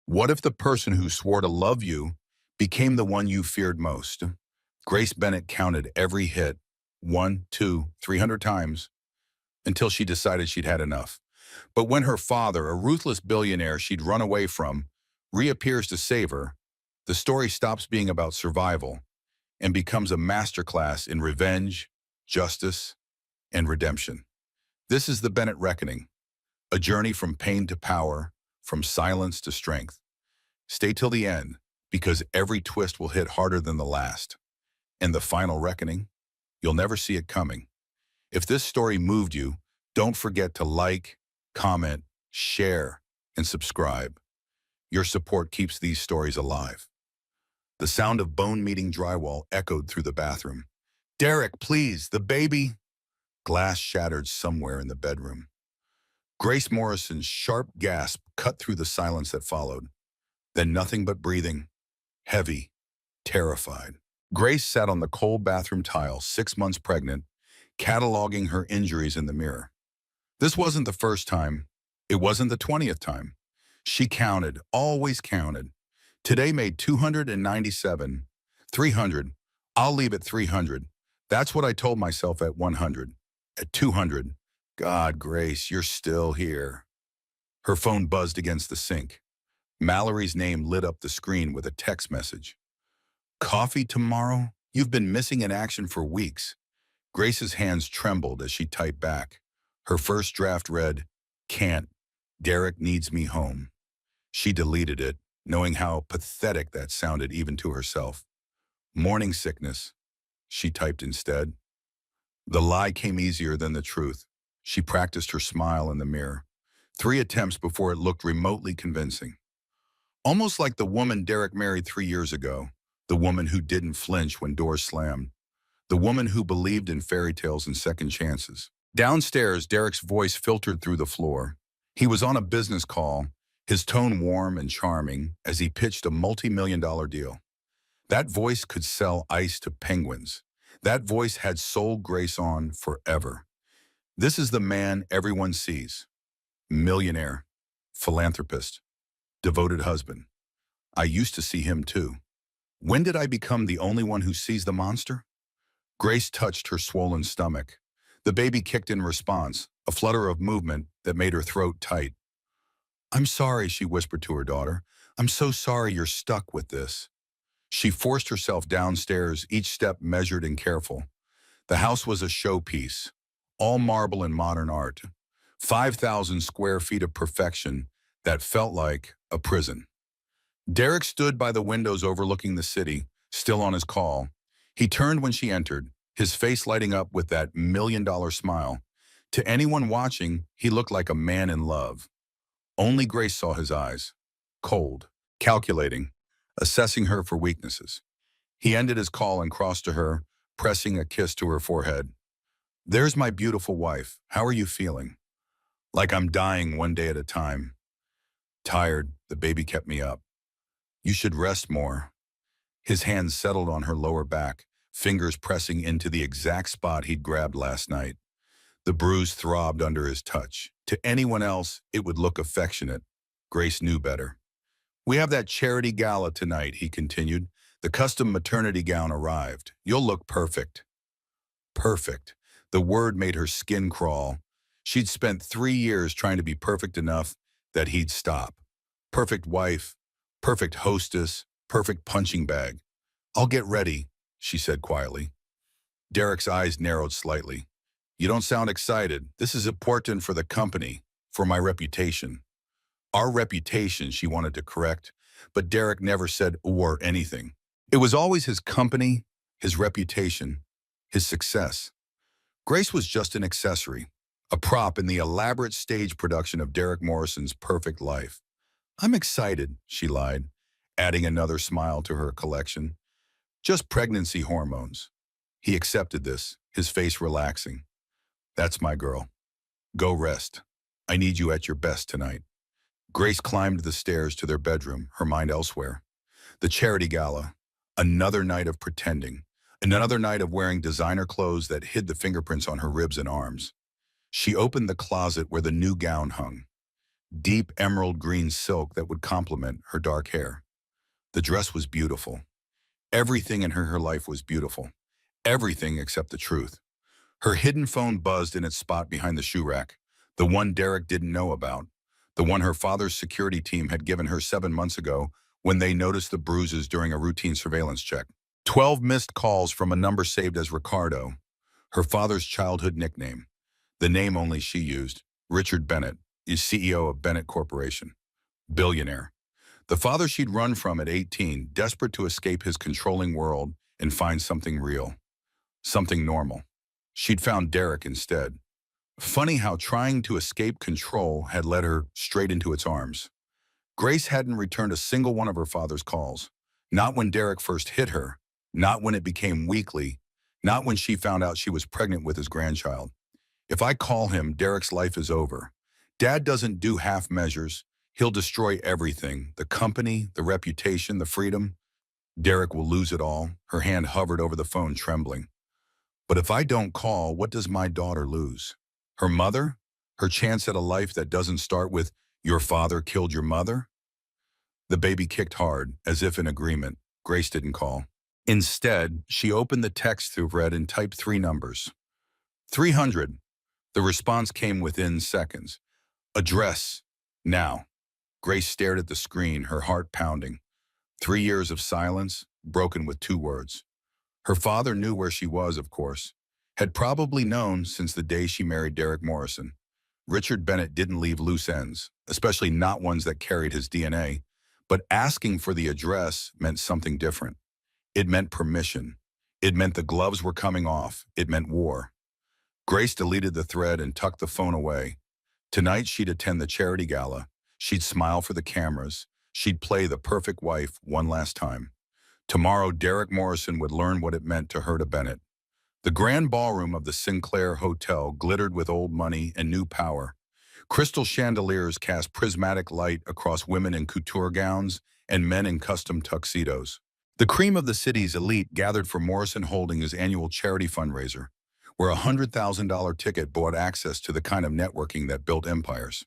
What if the person who swore to love you became the one you feared most? Grace Bennett counted every hit, 1, 2, 300 times, until she decided she'd had enough. But when her father, a ruthless billionaire she'd run away from, reappears to save her, the story stops being about survival and becomes a masterclass in revenge, justice, and redemption. This is the Bennett Reckoning, a journey from pain to power, from silence to strength. Stay till the end, because every twist will hit harder than the last. And the final reckoning, you'll never see it coming. If this story moved you, don't forget to like, comment, share, and subscribe. Your support keeps these stories alive. The sound of bone-meeting drywall echoed through the bathroom. "Derek, please, the baby!" Glass shattered somewhere in the bedroom. Grace Morrison's sharp gasp cut through the silence that followed. Then nothing but breathing, heavy, terrified. Grace sat on the cold bathroom tile, 6 months pregnant, cataloging her injuries in the mirror. This wasn't the first time. It wasn't the 20th time. She counted, always counted. Today made 297, 300. I'll leave at 300. That's what I told myself at 100. At 200. God, Grace, you're still here. Her phone buzzed against the sink. Mallory's name lit up the screen with a text message. "Coffee tomorrow? You've been missing in action for weeks." Grace's hands trembled as she typed back. Her first draft read, "Can't. Derek needs me home." She deleted it, knowing how pathetic that sounded even to herself. "Morning sickness," she typed instead. The lie came easier than the truth. She practiced her smile in the mirror. 3 attempts before it looked remotely convincing. Almost like the woman Derek married 3 years ago, the woman who didn't flinch when doors slammed, the woman who believed in fairy tales and second chances. Downstairs, Derek's voice filtered through the floor. He was on a business call, his tone warm and charming as he pitched a multi-million-dollar deal. That voice could sell ice to penguins. That voice had sold Grace on forever. This is the man everyone sees. Millionaire, philanthropist, devoted husband. I used to see him too. When did I become the only one who sees the monster? Grace touched her swollen stomach. The baby kicked in response, a flutter of movement that made her throat tight. "I'm sorry," she whispered to her daughter. "I'm so sorry you're stuck with this." She forced herself downstairs, each step measured and careful. The house was a showpiece, all marble and modern art. 5,000 square feet of perfection that felt like a prison. Derek stood by the windows overlooking the city, still on his call. He turned when she entered, his face lighting up with that million-dollar smile. To anyone watching, he looked like a man in love. Only Grace saw his eyes, cold, calculating, assessing her for weaknesses. He ended his call and crossed to her, pressing a kiss to her forehead. "There's my beautiful wife. How are you feeling?" "Like I'm dying one day at a time." "Tired. The baby kept me up." "You should rest more." His hands settled on her lower back, fingers pressing into the exact spot he'd grabbed last night. The bruise throbbed under his touch. To anyone else, it would look affectionate. Grace knew better. "We have that charity gala tonight," he continued. "The custom maternity gown arrived. You'll look perfect." Perfect. The word made her skin crawl. She'd spent 3 years trying to be perfect enough that he'd stop. Perfect wife, perfect hostess, perfect punching bag. "I'll get ready," she said quietly. Derek's eyes narrowed slightly. "You don't sound excited. This is important for the company, for my reputation." Our reputation, she wanted to correct, but Derek never said or anything. It was always his company, his reputation, his success. Grace was just an accessory, a prop in the elaborate stage production of Derek Morrison's perfect life. "I'm excited," she lied, adding another smile to her collection. "Just pregnancy hormones." He accepted this, his face relaxing. "That's my girl. Go rest. I need you at your best tonight." Grace climbed the stairs to their bedroom, her mind elsewhere. The charity gala. Another night of pretending. Another night of wearing designer clothes that hid the fingerprints on her ribs and arms. She opened the closet where the new gown hung. deep emerald green silk that would complement her dark hair. The dress was beautiful. Everything in her life was beautiful. Everything except the truth. Her hidden phone buzzed in its spot behind the shoe rack, the one Derek didn't know about, the one her father's security team had given her 7 months ago when they noticed the bruises during a routine surveillance check. 12 missed calls from a number saved as Ricardo, her father's childhood nickname, the name only she used. Richard Bennett is CEO of Bennett Corporation. Billionaire. The father she'd run from at 18, desperate to escape his controlling world and find something real, something normal. She'd found Derek instead. Funny how trying to escape control had led her straight into its arms. Grace hadn't returned a single one of her father's calls. Not when Derek first hit her, not when it became weekly, not when she found out she was pregnant with his grandchild. If I call him, Derek's life is over. Dad doesn't do half measures. He'll destroy everything, the company, the reputation, the freedom. Derek will lose it all. Her hand hovered over the phone, trembling. But if I don't call, what does my daughter lose? Her mother? Her chance at a life that doesn't start with, "Your father killed your mother"? The baby kicked hard, as if in agreement. Grace didn't call. Instead, she opened the text thread and typed 3 numbers. 300. The response came within seconds. Address. Now. Grace stared at the screen, her heart pounding. 3 years of silence, broken with 2 words. Her father knew where she was, of course. Had probably known since the day she married Derek Morrison. Richard Bennett didn't leave loose ends, especially not ones that carried his DNA. But asking for the address meant something different. It meant permission. It meant the gloves were coming off. It meant war. Grace deleted the thread and tucked the phone away. Tonight she'd attend the charity gala. She'd smile for the cameras. She'd play the perfect wife one last time. Tomorrow, Derek Morrison would learn what it meant to her to Bennett. The grand ballroom of the Sinclair Hotel glittered with old money and new power. Crystal chandeliers cast prismatic light across women in couture gowns and men in custom tuxedos. The cream of the city's elite gathered for Morrison Holdings' annual charity fundraiser, where a $100,000 ticket bought access to the kind of networking that built empires.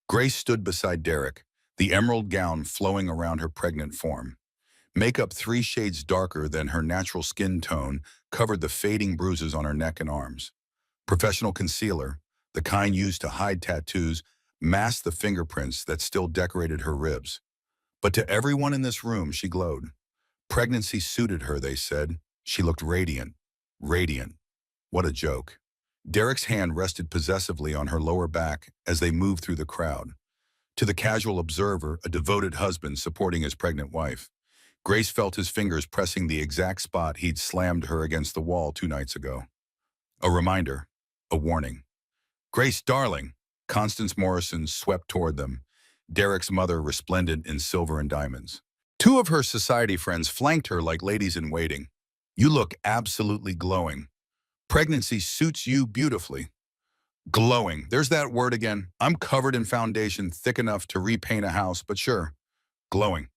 Grace stood beside Derek, the emerald gown flowing around her pregnant form. Makeup 3 shades darker than her natural skin tone covered the fading bruises on her neck and arms. Professional concealer, the kind used to hide tattoos, masked the fingerprints that still decorated her ribs. But to everyone in this room, she glowed. Pregnancy suited her, they said. She looked radiant. Radiant. What a joke. Derek's hand rested possessively on her lower back as they moved through the crowd. To the casual observer, a devoted husband supporting his pregnant wife. Grace felt his fingers pressing the exact spot he'd slammed her against the wall 2 nights ago. A reminder. A warning. "Grace, darling." Constance Morrison swept toward them, Derek's mother resplendent in silver and diamonds. 2 of her society friends flanked her like ladies in waiting. "You look absolutely glowing. Pregnancy suits you beautifully." Glowing. There's that word again. I'm covered in foundation thick enough to repaint a house, but sure. Glowing.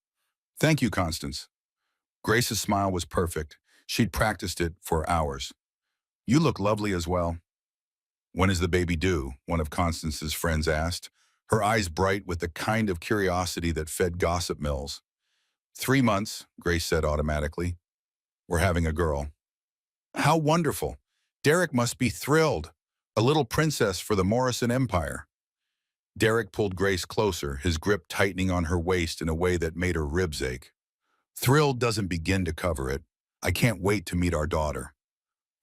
Thank you, Constance. Grace's smile was perfect. She'd practiced it for hours. "You look lovely as well." "When is the baby due?" one of Constance's friends asked, her eyes bright with the kind of curiosity that fed gossip mills. 3 months, Grace said automatically. "We're having a girl." "How wonderful. Derek must be thrilled. A little princess for the Morrison Empire." Derek pulled Grace closer, his grip tightening on her waist in a way that made her ribs ache. "Thrilled doesn't begin to cover it. I can't wait to meet our daughter."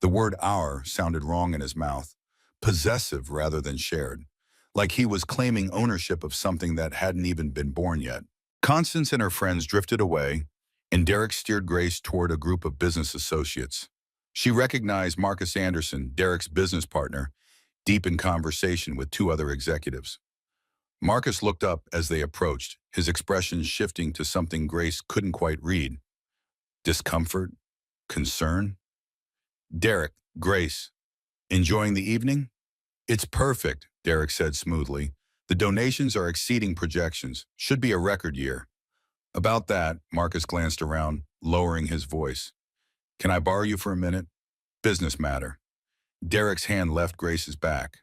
The word "our" sounded wrong in his mouth, possessive rather than shared, like he was claiming ownership of something that hadn't even been born yet. Constance and her friends drifted away, and Derek steered Grace toward a group of business associates. She recognized Marcus Anderson, Derek's business partner, deep in conversation with 2 other executives. Marcus looked up as they approached, his expression shifting to something Grace couldn't quite read. Discomfort? Concern? "Derek, Grace, enjoying the evening?" "It's perfect," Derek said smoothly. "The donations are exceeding projections. Should be a record year." "About that," Marcus glanced around, lowering his voice. "Can I borrow you for a minute? Business matter." Derek's hand left Grace's back.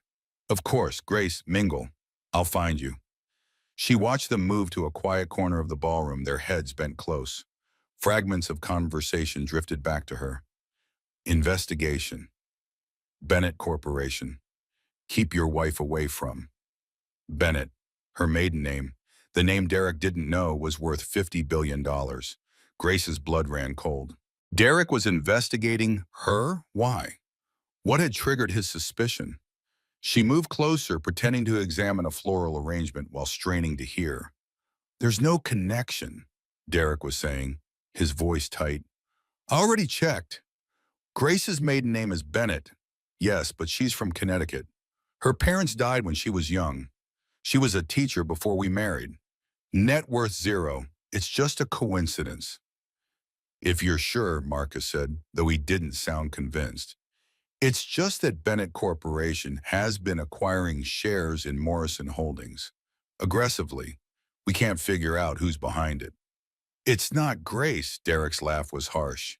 "Of course, Grace, mingle. I'll find you." She watched them move to a quiet corner of the ballroom, their heads bent close. Fragments of conversation drifted back to her. Investigation. Bennett Corporation. Keep your wife away from. Bennett, her maiden name, the name Derek didn't know was worth $50 billion. Grace's blood ran cold. Derek was investigating her? Why? What had triggered his suspicion? She moved closer, pretending to examine a floral arrangement while straining to hear. There's no connection, Derek was saying, his voice tight. I already checked. Grace's maiden name is Bennett. Yes, but she's from Connecticut. Her parents died when she was young. She was a teacher before we married. Net worth zero. It's just a coincidence. If you're sure, Marcus said, though he didn't sound convinced. It's just that Bennett Corporation has been acquiring shares in Morrison Holdings. Aggressively. We can't figure out who's behind it. It's not Grace, Derek's laugh was harsh.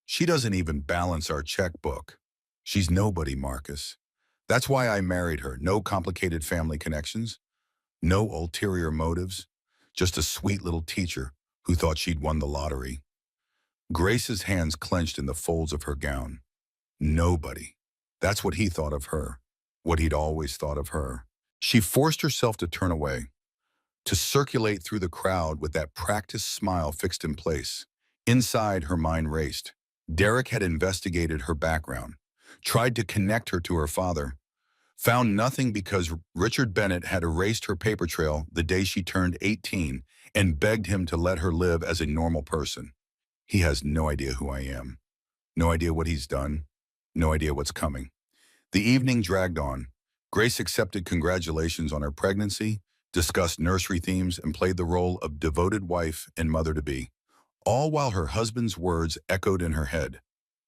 She doesn't even balance our checkbook. She's nobody, Marcus. That's why I married her. No complicated family connections, no ulterior motives, just a sweet little teacher who thought she'd won the lottery. Grace's hands clenched in the folds of her gown. Nobody. That's what he thought of her, what he'd always thought of her. She forced herself to turn away, to circulate through the crowd with that practiced smile fixed in place. Inside, her mind raced. Derek had investigated her background, tried to connect her to her father, found nothing because Richard Bennett had erased her paper trail the day she turned 18 and begged him to let her live as a normal person. He has no idea who I am, no idea what he's done, no idea what's coming. The evening dragged on. Grace accepted congratulations on her pregnancy, discussed nursery themes, and played the role of devoted wife and mother-to-be, all while her husband's words echoed in her head.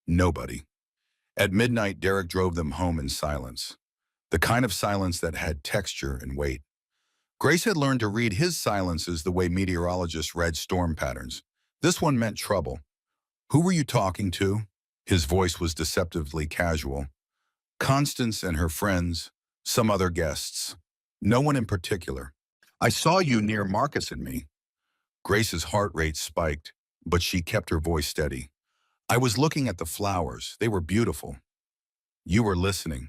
Nobody. At midnight, Derek drove them home in silence, the kind of silence that had texture and weight. Grace had learned to read his silences the way meteorologists read storm patterns. This one meant trouble. Who were you talking to? His voice was deceptively casual. Constance and her friends, some other guests. No one in particular. I saw you near Marcus and me. Grace's heart rate spiked, but she kept her voice steady. I was looking at the flowers. They were beautiful. You were listening.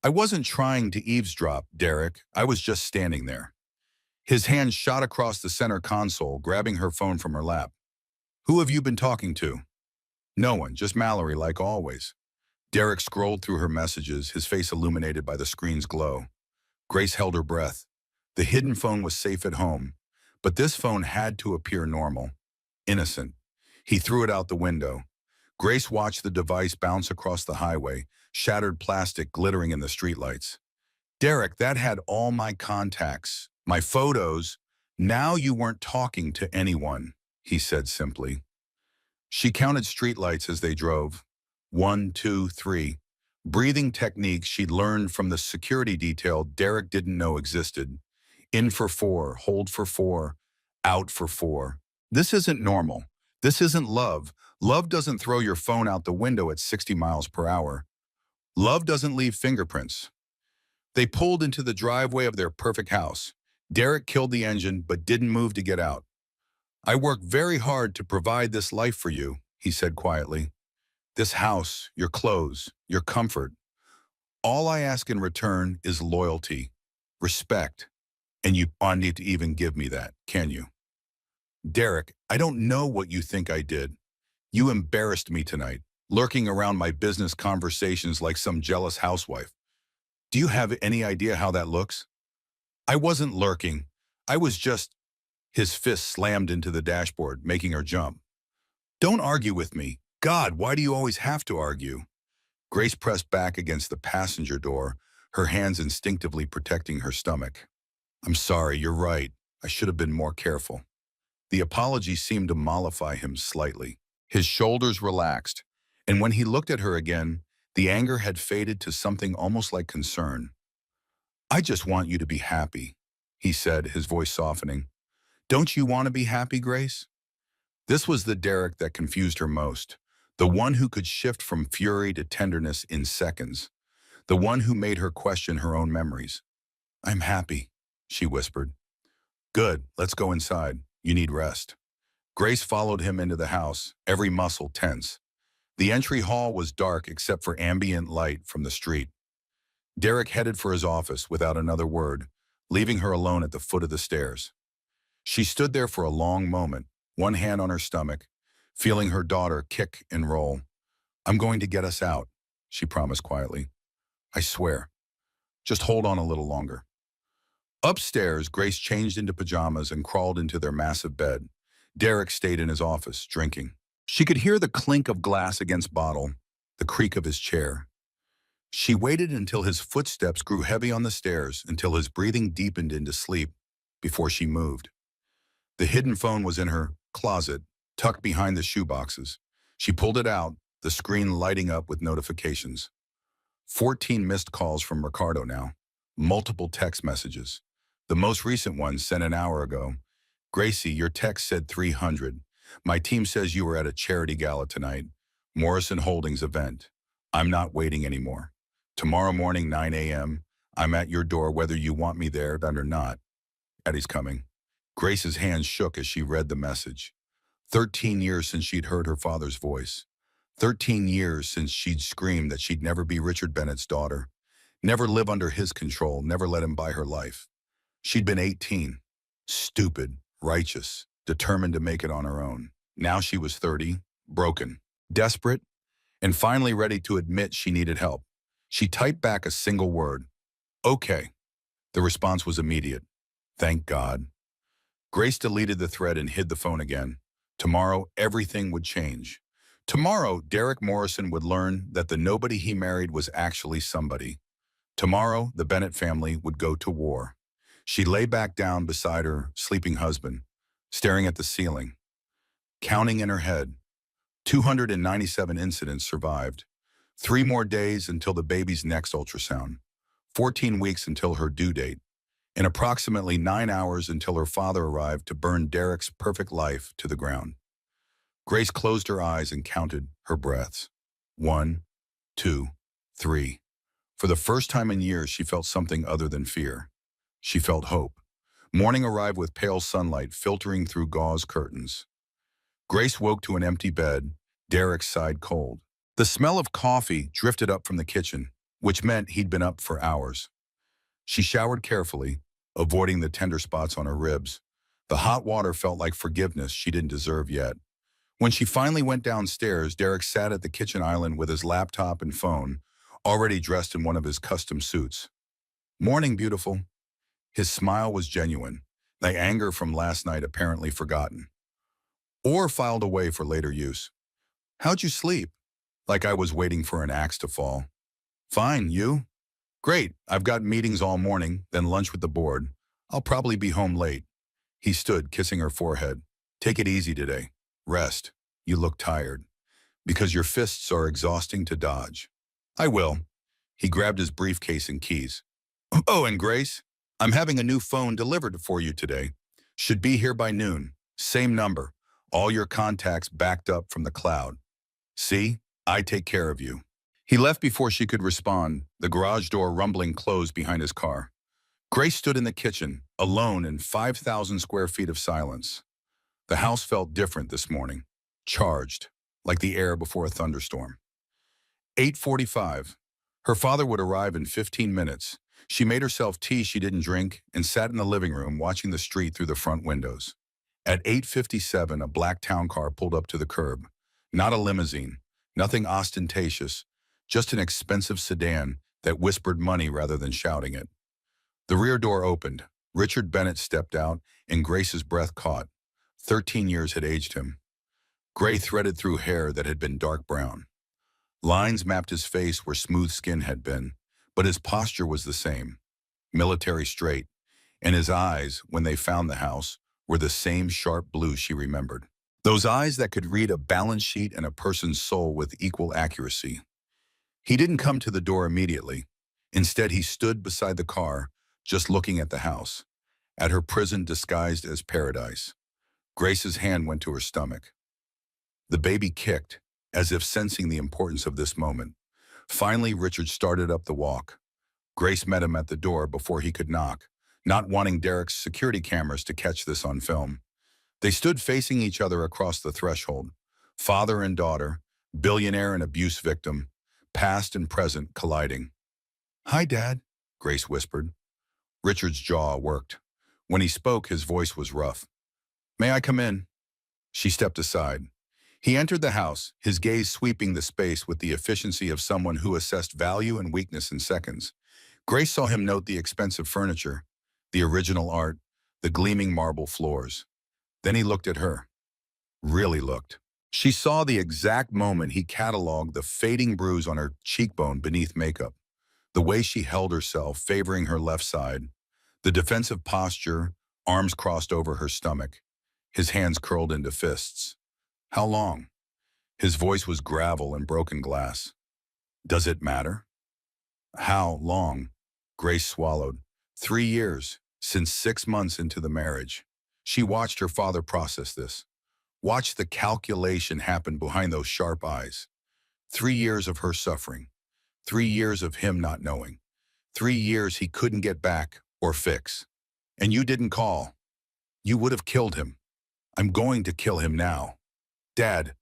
I wasn't trying to eavesdrop, Derek. I was just standing there. His hand shot across the center console, grabbing her phone from her lap. Who have you been talking to? No one, just Mallory, like always. Derek scrolled through her messages, his face illuminated by the screen's glow. Grace held her breath. The hidden phone was safe at home, but this phone had to appear normal, innocent. He threw it out the window. Grace watched the device bounce across the highway, shattered plastic glittering in the streetlights. Derek, that had all my contacts, my photos. Now you weren't talking to anyone, he said simply. She counted streetlights as they drove. 1, 2, 3. Breathing techniques she'd learned from the security detail Derek didn't know existed. In for 4, hold for 4, out for 4. This isn't normal. This isn't love. Love doesn't throw your phone out the window at 60 miles per hour. Love doesn't leave fingerprints. They pulled into the driveway of their perfect house. Derek killed the engine but didn't move to get out. I worked very hard to provide this life for you, he said quietly. This house, your clothes, your comfort. All I ask in return is loyalty, respect, and you aren't need to even give me that, can you? Derek, I don't know what you think I did. You embarrassed me tonight, lurking around my business conversations like some jealous housewife. Do you have any idea how that looks? I wasn't lurking. I was just... His fist slammed into the dashboard, making her jump. Don't argue with me. God, why do you always have to argue? Grace pressed back against the passenger door, her hands instinctively protecting her stomach. I'm sorry, you're right. I should have been more careful. The apology seemed to mollify him slightly. His shoulders relaxed, and when he looked at her again, the anger had faded to something almost like concern. I just want you to be happy, he said, his voice softening. Don't you want to be happy, Grace? This was the Derek that confused her most, the one who could shift from fury to tenderness in seconds, the one who made her question her own memories. I'm happy, she whispered. Good, let's go inside. You need rest. Grace followed him into the house, every muscle tense. The entry hall was dark except for ambient light from the street. Derek headed for his office without another word, leaving her alone at the foot of the stairs. She stood there for a long moment, one hand on her stomach, feeling her daughter kick and roll. I'm going to get us out, she promised quietly. I swear. Just hold on a little longer. Upstairs, Grace changed into pajamas and crawled into their massive bed. Derek stayed in his office, drinking. She could hear the clink of glass against bottle, the creak of his chair. She waited until his footsteps grew heavy on the stairs, until his breathing deepened into sleep, before she moved. The hidden phone was in her closet, tucked behind the shoeboxes. She pulled it out, the screen lighting up with notifications. 14 missed calls from Ricardo now. Multiple text messages. The most recent one sent an hour ago. Gracie, your text said 300. My team says you were at a charity gala tonight. Morrison Holdings event. I'm not waiting anymore. Tomorrow morning, 9 a.m., I'm at your door whether you want me there or not. Daddy's coming. Grace's hands shook as she read the message. 13 years since she'd heard her father's voice. 13 years since she'd screamed that she'd never be Richard Bennett's daughter. Never live under his control, never let him buy her life. She'd been 18. Stupid, righteous, determined to make it on her own. Now she was 30, broken, desperate, and finally ready to admit she needed help. She typed back a single word. Okay. The response was immediate. Thank God. Grace deleted the thread and hid the phone again. Tomorrow, everything would change. Tomorrow, Derek Morrison would learn that the nobody he married was actually somebody. Tomorrow, the Bennett family would go to war. She lay back down beside her sleeping husband, staring at the ceiling, counting in her head. 297 incidents survived. 3 more days until the baby's next ultrasound. 14 weeks until her due date. And approximately 9 hours until her father arrived to burn Derek's perfect life to the ground. Grace closed her eyes and counted her breaths. 1, 2, 3. For the first time in years, she felt something other than fear. She felt hope. Morning arrived with pale sunlight filtering through gauze curtains. Grace woke to an empty bed. Derek sighed cold. The smell of coffee drifted up from the kitchen, which meant he'd been up for hours. She showered carefully, avoiding the tender spots on her ribs. The hot water felt like forgiveness she didn't deserve yet. When she finally went downstairs, Derek sat at the kitchen island with his laptop and phone, already dressed in one of his custom suits. Morning, beautiful. His smile was genuine, the anger from last night apparently forgotten. Or filed away for later use. How'd you sleep? Like I was waiting for an axe to fall. Fine, you? Great, I've got meetings all morning, then lunch with the board. I'll probably be home late. He stood, kissing her forehead. Take it easy today. Rest. You look tired. Because your fists are exhausting to dodge. I will. He grabbed his briefcase and keys. Oh, and Grace, I'm having a new phone delivered for you today. Should be here by noon. Same number. All your contacts backed up from the cloud. See? I take care of you. He left before she could respond, the garage door rumbling closed behind his car. Grace stood in the kitchen, alone in 5,000 square feet of silence. The house felt different this morning, charged, like the air before a thunderstorm. 8:45. Her father would arrive in 15 minutes. She made herself tea she didn't drink and sat in the living room watching the street through the front windows. At 8:57, a black town car pulled up to the curb. Not a limousine, nothing ostentatious, just an expensive sedan that whispered money rather than shouting it. The rear door opened. Richard Bennett stepped out, and Grace's breath caught. 13 years had aged him. Gray threaded through hair that had been dark brown. Lines mapped his face where smooth skin had been, but his posture was the same, military straight, and his eyes, when they found the house, were the same sharp blue she remembered. Those eyes that could read a balance sheet and a person's soul with equal accuracy. He didn't come to the door immediately. Instead, he stood beside the car, just looking at the house, at her prison disguised as paradise. Grace's hand went to her stomach. The baby kicked, as if sensing the importance of this moment. Finally, Richard started up the walk. Grace met him at the door before he could knock, not wanting Derek's security cameras to catch this on film. They stood facing each other across the threshold, father and daughter, billionaire and abuse victim, past and present colliding. "Hi, Dad," Grace whispered. Richard's jaw worked. When he spoke, his voice was rough. "May I come in?" She stepped aside. He entered the house, his gaze sweeping the space with the efficiency of someone who assessed value and weakness in seconds. Grace saw him note the expensive furniture, the original art, the gleaming marble floors. Then he looked at her. Really looked. She saw the exact moment he cataloged the fading bruise on her cheekbone beneath makeup, the way she held herself, favoring her left side, the defensive posture, arms crossed over her stomach, his hands curled into fists. "How long?" His voice was gravel and broken glass. "Does it matter?" "How long?" Grace swallowed. 3 years, since 6 months into the marriage. She watched her father process this. Watched the calculation happen behind those sharp eyes. 3 years of her suffering. 3 years of him not knowing. 3 years he couldn't get back or fix. "And you didn't call. You would have killed him." "I'm going to kill him now." "Dad."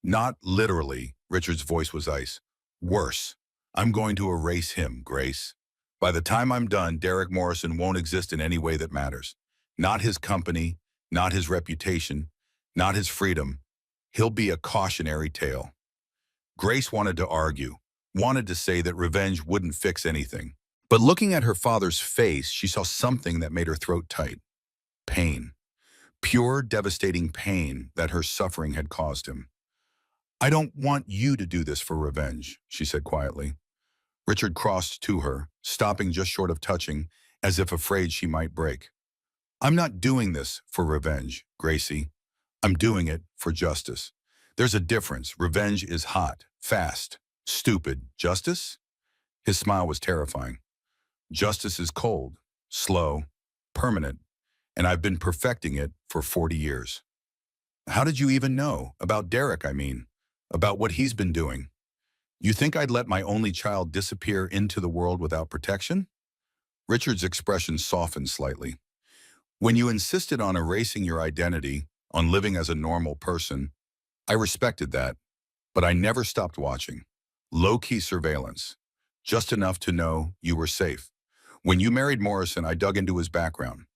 "Not literally," Richard's voice was ice. "Worse. I'm going to erase him, Grace. By the time I'm done, Derek Morrison won't exist in any way that matters. Not his company, not his reputation, not his freedom. He'll be a cautionary tale." Grace wanted to argue, wanted to say that revenge wouldn't fix anything. But looking at her father's face, she saw something that made her throat tight. Pain. Pure, devastating pain that her suffering had caused him. "I don't want you to do this for revenge," she said quietly. Richard crossed to her, stopping just short of touching, as if afraid she might break. "I'm not doing this for revenge, Gracie. I'm doing it for justice. There's a difference. Revenge is hot, fast, stupid. Justice?" His smile was terrifying. "Justice is cold, slow, permanent, and I've been perfecting it for 40 years. "How did you even know? About Derek, I mean. About what he's been doing. You think I'd let my only child disappear into the world without protection?" Richard's expression softened slightly. "When you insisted on erasing your identity, on living as a normal person, I respected that, but I never stopped watching. Low-key surveillance. Just enough to know you were safe. When you married Morrison, I dug into his background.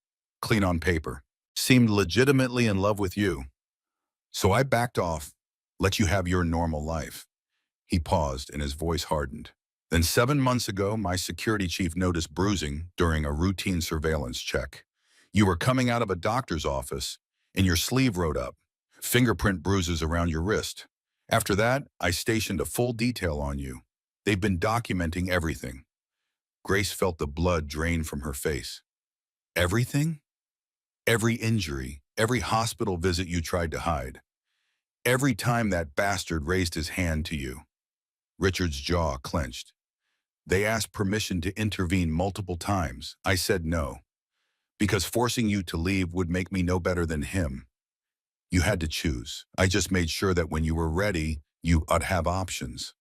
Clean on paper. Seemed legitimately in love with you. So I backed off, let you have your normal life." He paused and his voice hardened. "Then 7 months ago, my security chief noticed bruising during a routine surveillance check. You were coming out of a doctor's office and your sleeve wrote up. Fingerprint bruises around your wrist. After that, I stationed a full detail on you. They've been documenting everything." Grace felt the blood drain from her face. "Everything?" "Every injury, every hospital visit you tried to hide. Every time that bastard raised his hand to you." Richard's jaw clenched. "They asked permission to intervene multiple times. I said no. Because forcing you to leave would make me no better than him. You had to choose. I just made sure that when you were ready, you'd have options."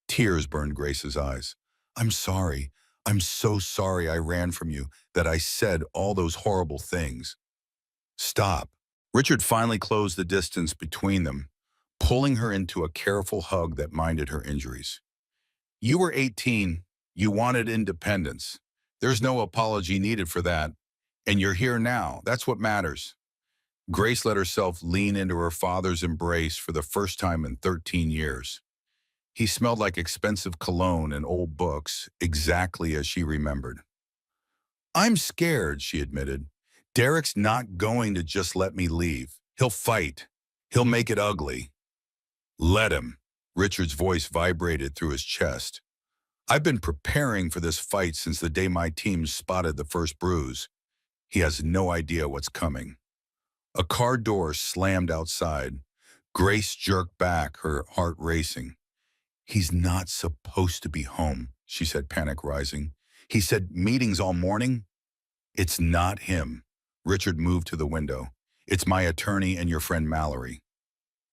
Tears burned Grace's eyes. "I'm sorry. I'm so sorry I ran from you, that I said all those horrible things." "Stop." Richard finally closed the distance between them, pulling her into a careful hug that minded her injuries. "You were 18. You wanted independence. There's no apology needed for that. And you're here now. That's what matters." Grace let herself lean into her father's embrace for the first time in 13 years. He smelled like expensive cologne and old books, exactly as she remembered. "I'm scared," she admitted. "Derek's not going to just let me leave. He'll fight. He'll make it ugly." "Let him." Richard's voice vibrated through his chest. "I've been preparing for this fight since the day my team spotted the first bruise. He has no idea what's coming." A car door slammed outside. Grace jerked back, her heart racing. "He's not supposed to be home," she said, panic rising. "He said meetings all morning." "It's not him." Richard moved to the window. "It's my attorney and your friend Mallory."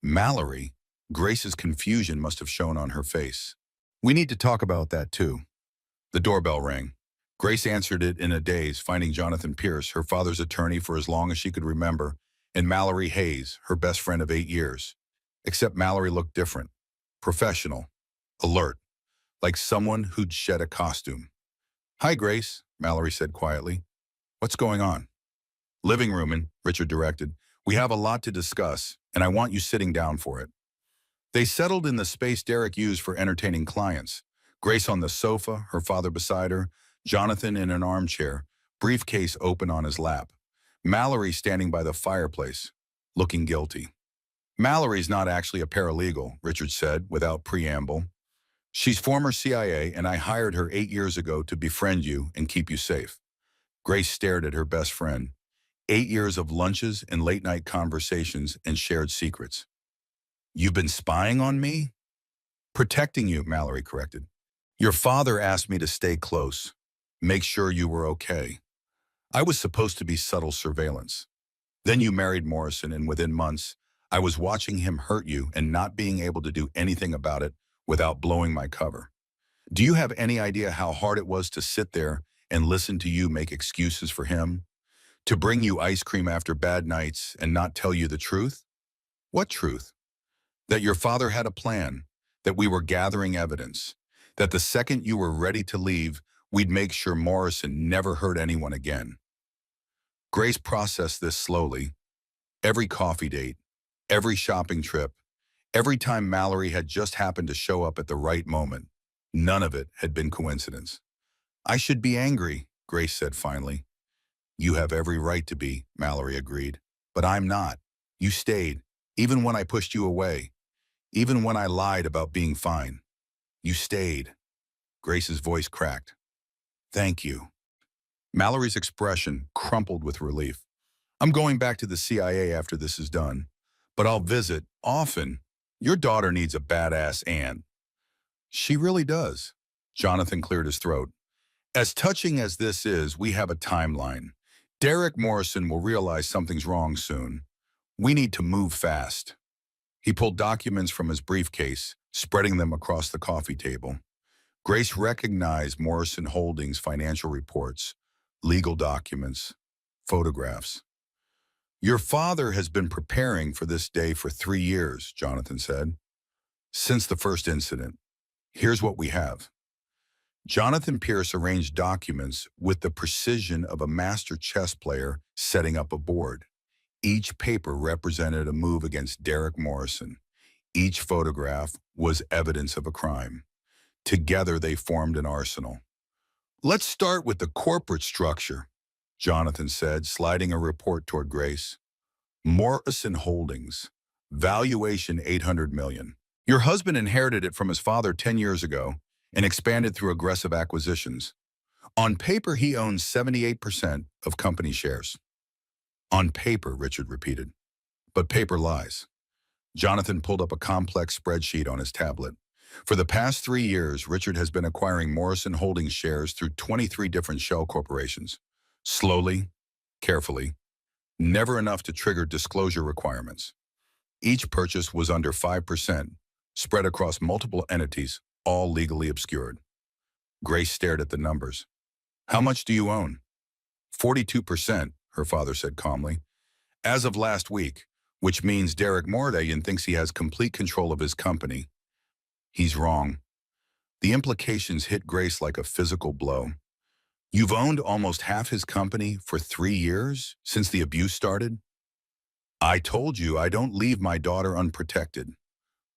"Mallory?" Grace's confusion must have shown on her face. "We need to talk about that too." The doorbell rang. Grace answered it in a daze, finding Jonathan Pierce, her father's attorney for as long as she could remember, and Mallory Hayes, her best friend of 8 years. Except Mallory looked different. Professional. Alert. Like someone who'd shed a costume. "Hi, Grace," Mallory said quietly. "What's going on?" "Living room in," Richard directed. "We have a lot to discuss, and I want you sitting down for it." They settled in the space Derek used for entertaining clients. Grace on the sofa, her father beside her, Jonathan in an armchair, briefcase open on his lap. Mallory standing by the fireplace, looking guilty. "Mallory's not actually a paralegal," Richard said without preamble. "She's former CIA, and I hired her 8 years ago to befriend you and keep you safe." Grace stared at her best friend. 8 years of lunches and late-night conversations and shared secrets. "You've been spying on me?" "Protecting you," Mallory corrected. "Your father asked me to stay close. Make sure you were okay. I was supposed to be subtle surveillance. Then you married Morrison, and within months, I was watching him hurt you and not being able to do anything about it without blowing my cover. Do you have any idea how hard it was to sit there and listen to you make excuses for him? To bring you ice cream after bad nights and not tell you the truth?" "What truth?" "That your father had a plan, that we were gathering evidence, that the second you were ready to leave, we'd make sure Morrison never hurt anyone again." Grace processed this slowly. Every coffee date, every shopping trip, every time Mallory had just happened to show up at the right moment, none of it had been coincidence. "I should be angry," Grace said finally. "You have every right to be," Mallory agreed. "But I'm not. You stayed, even when I pushed you away, even when I lied about being fine. You stayed." Grace's voice cracked. "Thank you." Mallory's expression crumpled with relief. "I'm going back to the CIA after this is done, but I'll visit often. Your daughter needs a badass aunt." "She really does." Jonathan cleared his throat. "As touching as this is, we have a timeline. Derek Morrison will realize something's wrong soon. We need to move fast." He pulled documents from his briefcase, spreading them across the coffee table. Grace recognized Morrison Holdings' financial reports, legal documents, photographs. "Your father has been preparing for this day for 3 years," Jonathan said. "Since the first incident. Here's what we have." Jonathan Pierce arranged documents with the precision of a master chess player setting up a board. Each paper represented a move against Derek Morrison. Each photograph was evidence of a crime. Together they formed an arsenal. "Let's start with the corporate structure," Jonathan said, sliding a report toward Grace. "Morrison Holdings. Valuation $800 million. Your husband inherited it from his father 10 years ago and expanded through aggressive acquisitions. On paper, he owns 78% of company shares." "On paper," Richard repeated. "But paper lies." Jonathan pulled up a complex spreadsheet on his tablet. For the past 3 years, Richard has been acquiring Morrison Holdings shares through 23 different shell corporations. Slowly, carefully, never enough to trigger disclosure requirements. Each purchase was under 5%, spread across multiple entities, all legally obscured. Grace stared at the numbers. "How much do you own?" 42%, her father said calmly. "As of last week, which means Derek Mordayan thinks he has complete control of his company. He's wrong." The implications hit Grace like a physical blow. "You've owned almost half his company for 3 years, since the abuse started?" "I told you I don't leave my daughter unprotected."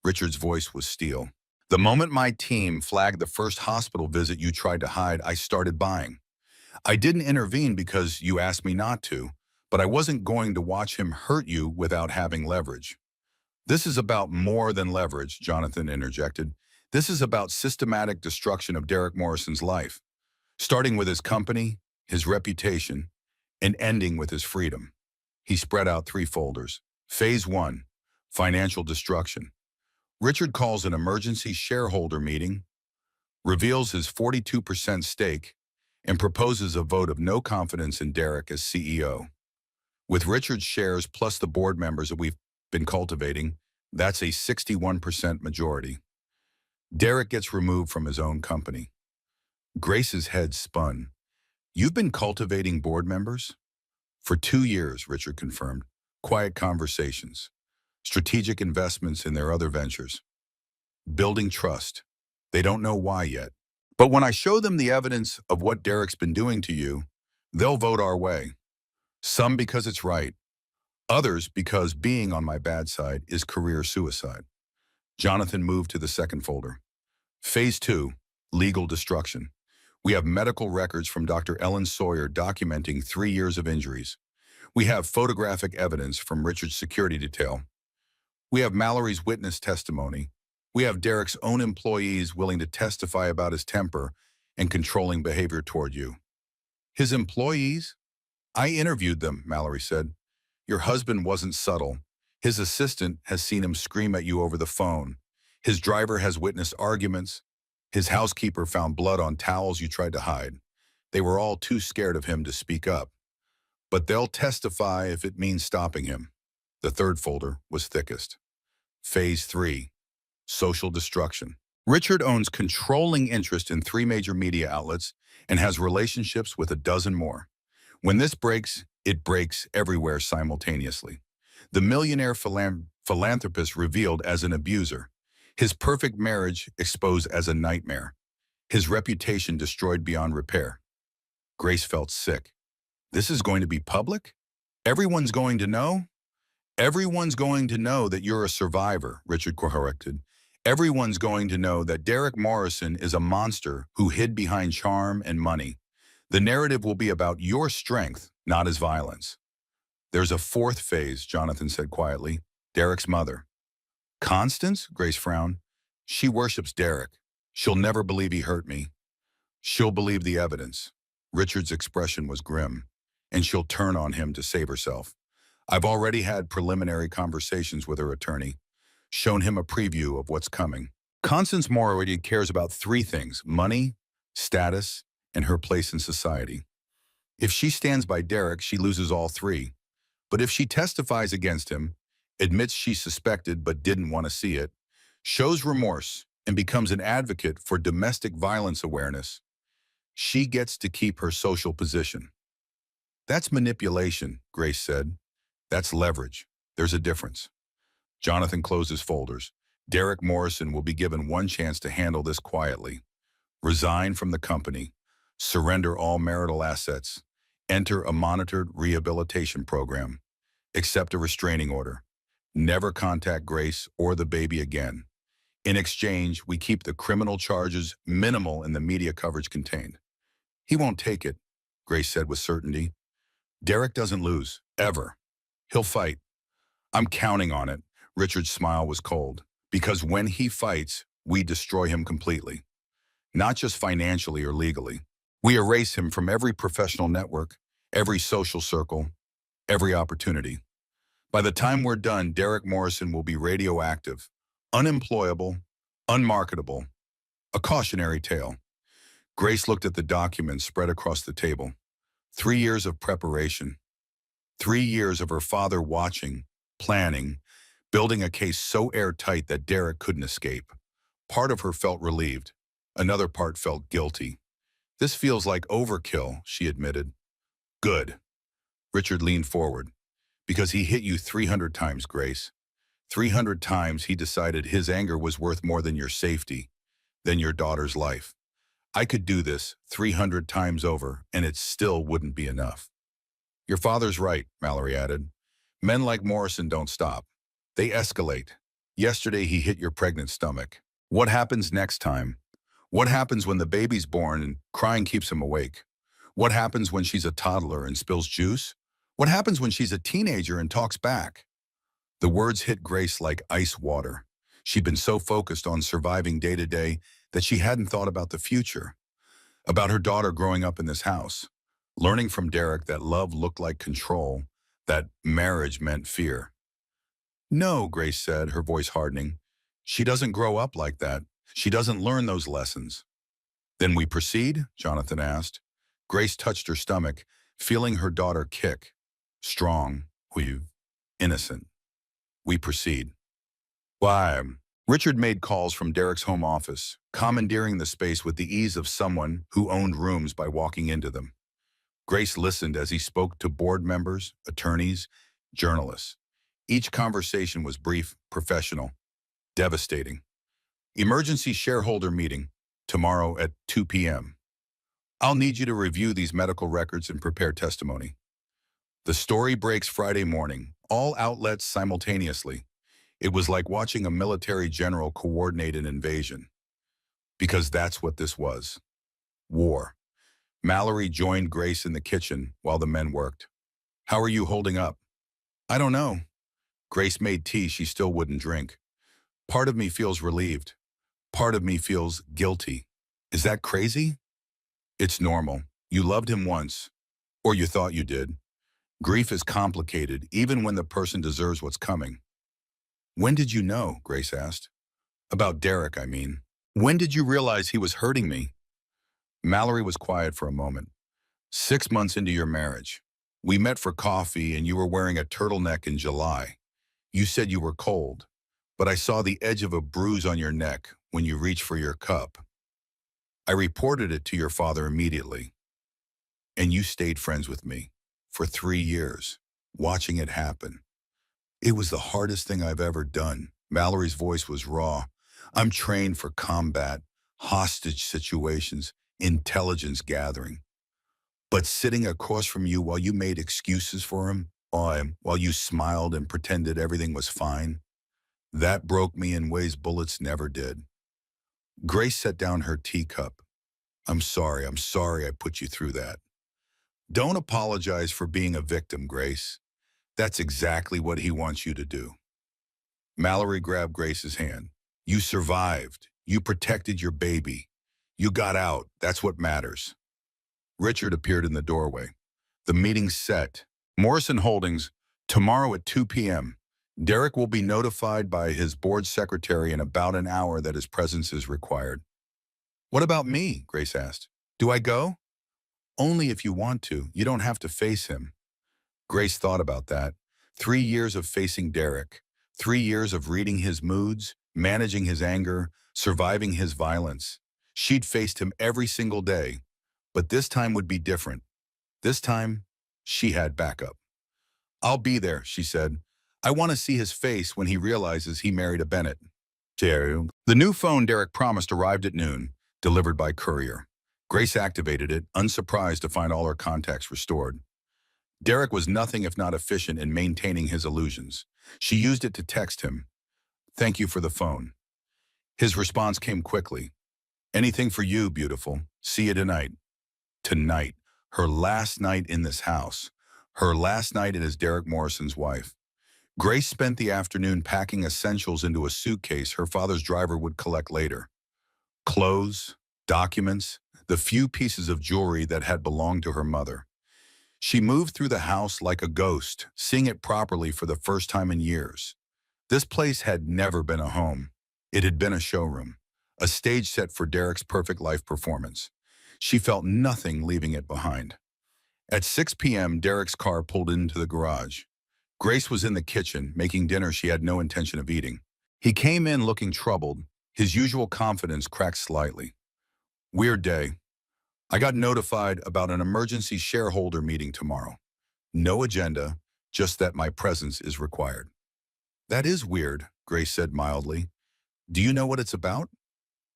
Richard's voice was steel. "The moment my team flagged the first hospital visit you tried to hide, I started buying. I didn't intervene because you asked me not to, but I wasn't going to watch him hurt you without having leverage." "This is about more than leverage," Jonathan interjected. "This is about systematic destruction of Derek Morrison's life, starting with his company, his reputation, and ending with his freedom." He spread out 3 folders. Phase 1, financial destruction. Richard calls an emergency shareholder meeting, reveals his 42% stake, and proposes a vote of no confidence in Derek as CEO. With Richard's shares plus the board members that we've been cultivating, that's a 61% majority. Derek gets removed from his own company. Grace's head spun. You've been cultivating board members? For 2 years, Richard confirmed. Quiet conversations, strategic investments in their other ventures, building trust. They don't know why yet. But when I show them the evidence of what Derek's been doing to you, they'll vote our way. Some because it's right, others because being on my bad side is career suicide. Jonathan moved to the second folder. Phase 2, legal destruction. We have medical records from Dr. Ellen Sawyer documenting 3 years of injuries. We have photographic evidence from Richard's security detail. We have Mallory's witness testimony. We have Derek's own employees willing to testify about his temper and controlling behavior toward you. His employees? I interviewed them, Mallory said. Your husband wasn't subtle. His assistant has seen him scream at you over the phone. His driver has witnessed arguments. His housekeeper found blood on towels you tried to hide. They were all too scared of him to speak up. But they'll testify if it means stopping him. The third folder was thickest. Phase 3, social destruction. Richard owns controlling interest in 3 major media outlets and has relationships with a dozen more. When this breaks, it breaks everywhere simultaneously. The millionaire philanthropist revealed as an abuser. His perfect marriage exposed as a nightmare. His reputation destroyed beyond repair. Grace felt sick. This is going to be public? Everyone's going to know? Everyone's going to know that you're a survivor, Richard corrected. Everyone's going to know that Derek Morrison is a monster who hid behind charm and money. The narrative will be about your strength, not his violence. There's a fourth phase, Jonathan said quietly. Derek's mother. Constance? Grace frowned. She worships Derek. She'll never believe he hurt me. She'll believe the evidence. Richard's expression was grim, and she'll turn on him to save herself. I've already had preliminary conversations with her attorney, shown him a preview of what's coming. Constance Morrison cares about 3 things: money, status, and her place in society. If she stands by Derek, she loses all 3. But if she testifies against him, admits she suspected but didn't want to see it, shows remorse, and becomes an advocate for domestic violence awareness, she gets to keep her social position. That's manipulation, Grace said. That's leverage. There's a difference. Jonathan closed his folders. Derek Morrison will be given one chance to handle this quietly. Resign from the company. Surrender all marital assets. Enter a monitored rehabilitation program. Accept a restraining order. Never contact Grace or the baby again. In exchange, we keep the criminal charges minimal and the media coverage contained. He won't take it, Grace said with certainty. Derek doesn't lose, ever. He'll fight. I'm counting on it. Richard's smile was cold. Because when he fights, we destroy him completely. Not just financially or legally. We erase him from every professional network, every social circle, every opportunity. By the time we're done, Derek Morrison will be radioactive, unemployable, unmarketable. A cautionary tale. Grace looked at the documents spread across the table. 3 years of preparation. 3 years of her father watching, planning, building a case so airtight that Derek couldn't escape. Part of her felt relieved. Another part felt guilty. This feels like overkill, she admitted. Good. Richard leaned forward. Because he hit you 300 times, Grace. 300 times he decided his anger was worth more than your safety, than your daughter's life. I could do this 300 times over, and it still wouldn't be enough. Your father's right, Mallory added. Men like Morrison don't stop. They escalate. Yesterday he hit your pregnant stomach. What happens next time? What happens when the baby's born and crying keeps him awake? What happens when she's a toddler and spills juice? What happens when she's a teenager and talks back? The words hit Grace like ice water. She'd been so focused on surviving day to day that she hadn't thought about the future, about her daughter growing up in this house, learning from Derek that love looked like control, that marriage meant fear. No, Grace said, her voice hardening. She doesn't grow up like that. She doesn't learn those lessons. Then we proceed? Jonathan asked. Grace touched her stomach, feeling her daughter kick. Strong, innocent. We proceed. Why? Richard made calls from Derek's home office, commandeering the space with the ease of someone who owned rooms by walking into them. Grace listened as he spoke to board members, attorneys, journalists. Each conversation was brief, professional, devastating. Emergency shareholder meeting, tomorrow at 2 p.m. I'll need you to review these medical records and prepare testimony. The story breaks Friday morning, all outlets simultaneously. It was like watching a military general coordinate an invasion. Because that's what this was. War. Mallory joined Grace in the kitchen while the men worked. How are you holding up? I don't know. Grace made tea she still wouldn't drink. Part of me feels relieved. Part of me feels guilty. Is that crazy? It's normal. You loved him once. Or you thought you did. Grief is complicated, even when the person deserves what's coming. When did you know? Grace asked. About Derek, I mean. When did you realize he was hurting me? Mallory was quiet for a moment. 6 months into your marriage. We met for coffee and you were wearing a turtleneck in July. You said you were cold, but I saw the edge of a bruise on your neck when you reached for your cup. I reported it to your father immediately. And you stayed friends with me for 3 years, watching it happen. It was the hardest thing I've ever done. Mallory's voice was raw. I'm trained for combat, hostage situations, intelligence gathering. But sitting across from you while you made excuses for him, while you smiled and pretended everything was fine, that broke me in ways bullets never did. Grace set down her teacup. I'm sorry I put you through that. Don't apologize for being a victim, Grace. That's exactly what he wants you to do. Mallory grabbed Grace's hand. You survived. You protected your baby. You got out. That's what matters. Richard appeared in the doorway. The meeting's set. Morrison Holdings, tomorrow at 2 p.m. Derek will be notified by his board secretary in about an hour that his presence is required. What about me? Grace asked. Do I go? Only if you want to. You don't have to face him. Grace thought about that. 3 years of facing Derek. 3 years of reading his moods, managing his anger, surviving his violence. She'd faced him every single day. But this time would be different. This time, she had backup. I'll be there, she said. I want to see his face when he realizes he married a Bennett. The new phone Derek promised arrived at noon, delivered by courier. Grace activated it, unsurprised to find all her contacts restored. Derek was nothing if not efficient in maintaining his illusions. She used it to text him. Thank you for the phone. His response came quickly. Anything for you, beautiful. See you tonight. Tonight. Her last night in this house. Her last night as Derek Morrison's wife. Grace spent the afternoon packing essentials into a suitcase her father's driver would collect later. Clothes, documents, the few pieces of jewelry that had belonged to her mother. She moved through the house like a ghost, seeing it properly for the first time in years. This place had never been a home. It had been a showroom, a stage set for Derek's perfect life performance. She felt nothing leaving it behind. At 6 p.m., Derek's car pulled into the garage. Grace was in the kitchen, making dinner she had no intention of eating. He came in looking troubled, his usual confidence cracked slightly. Weird day. I got notified about an emergency shareholder meeting tomorrow. No agenda, just that my presence is required. That is weird, Grace said mildly. Do you know what it's about?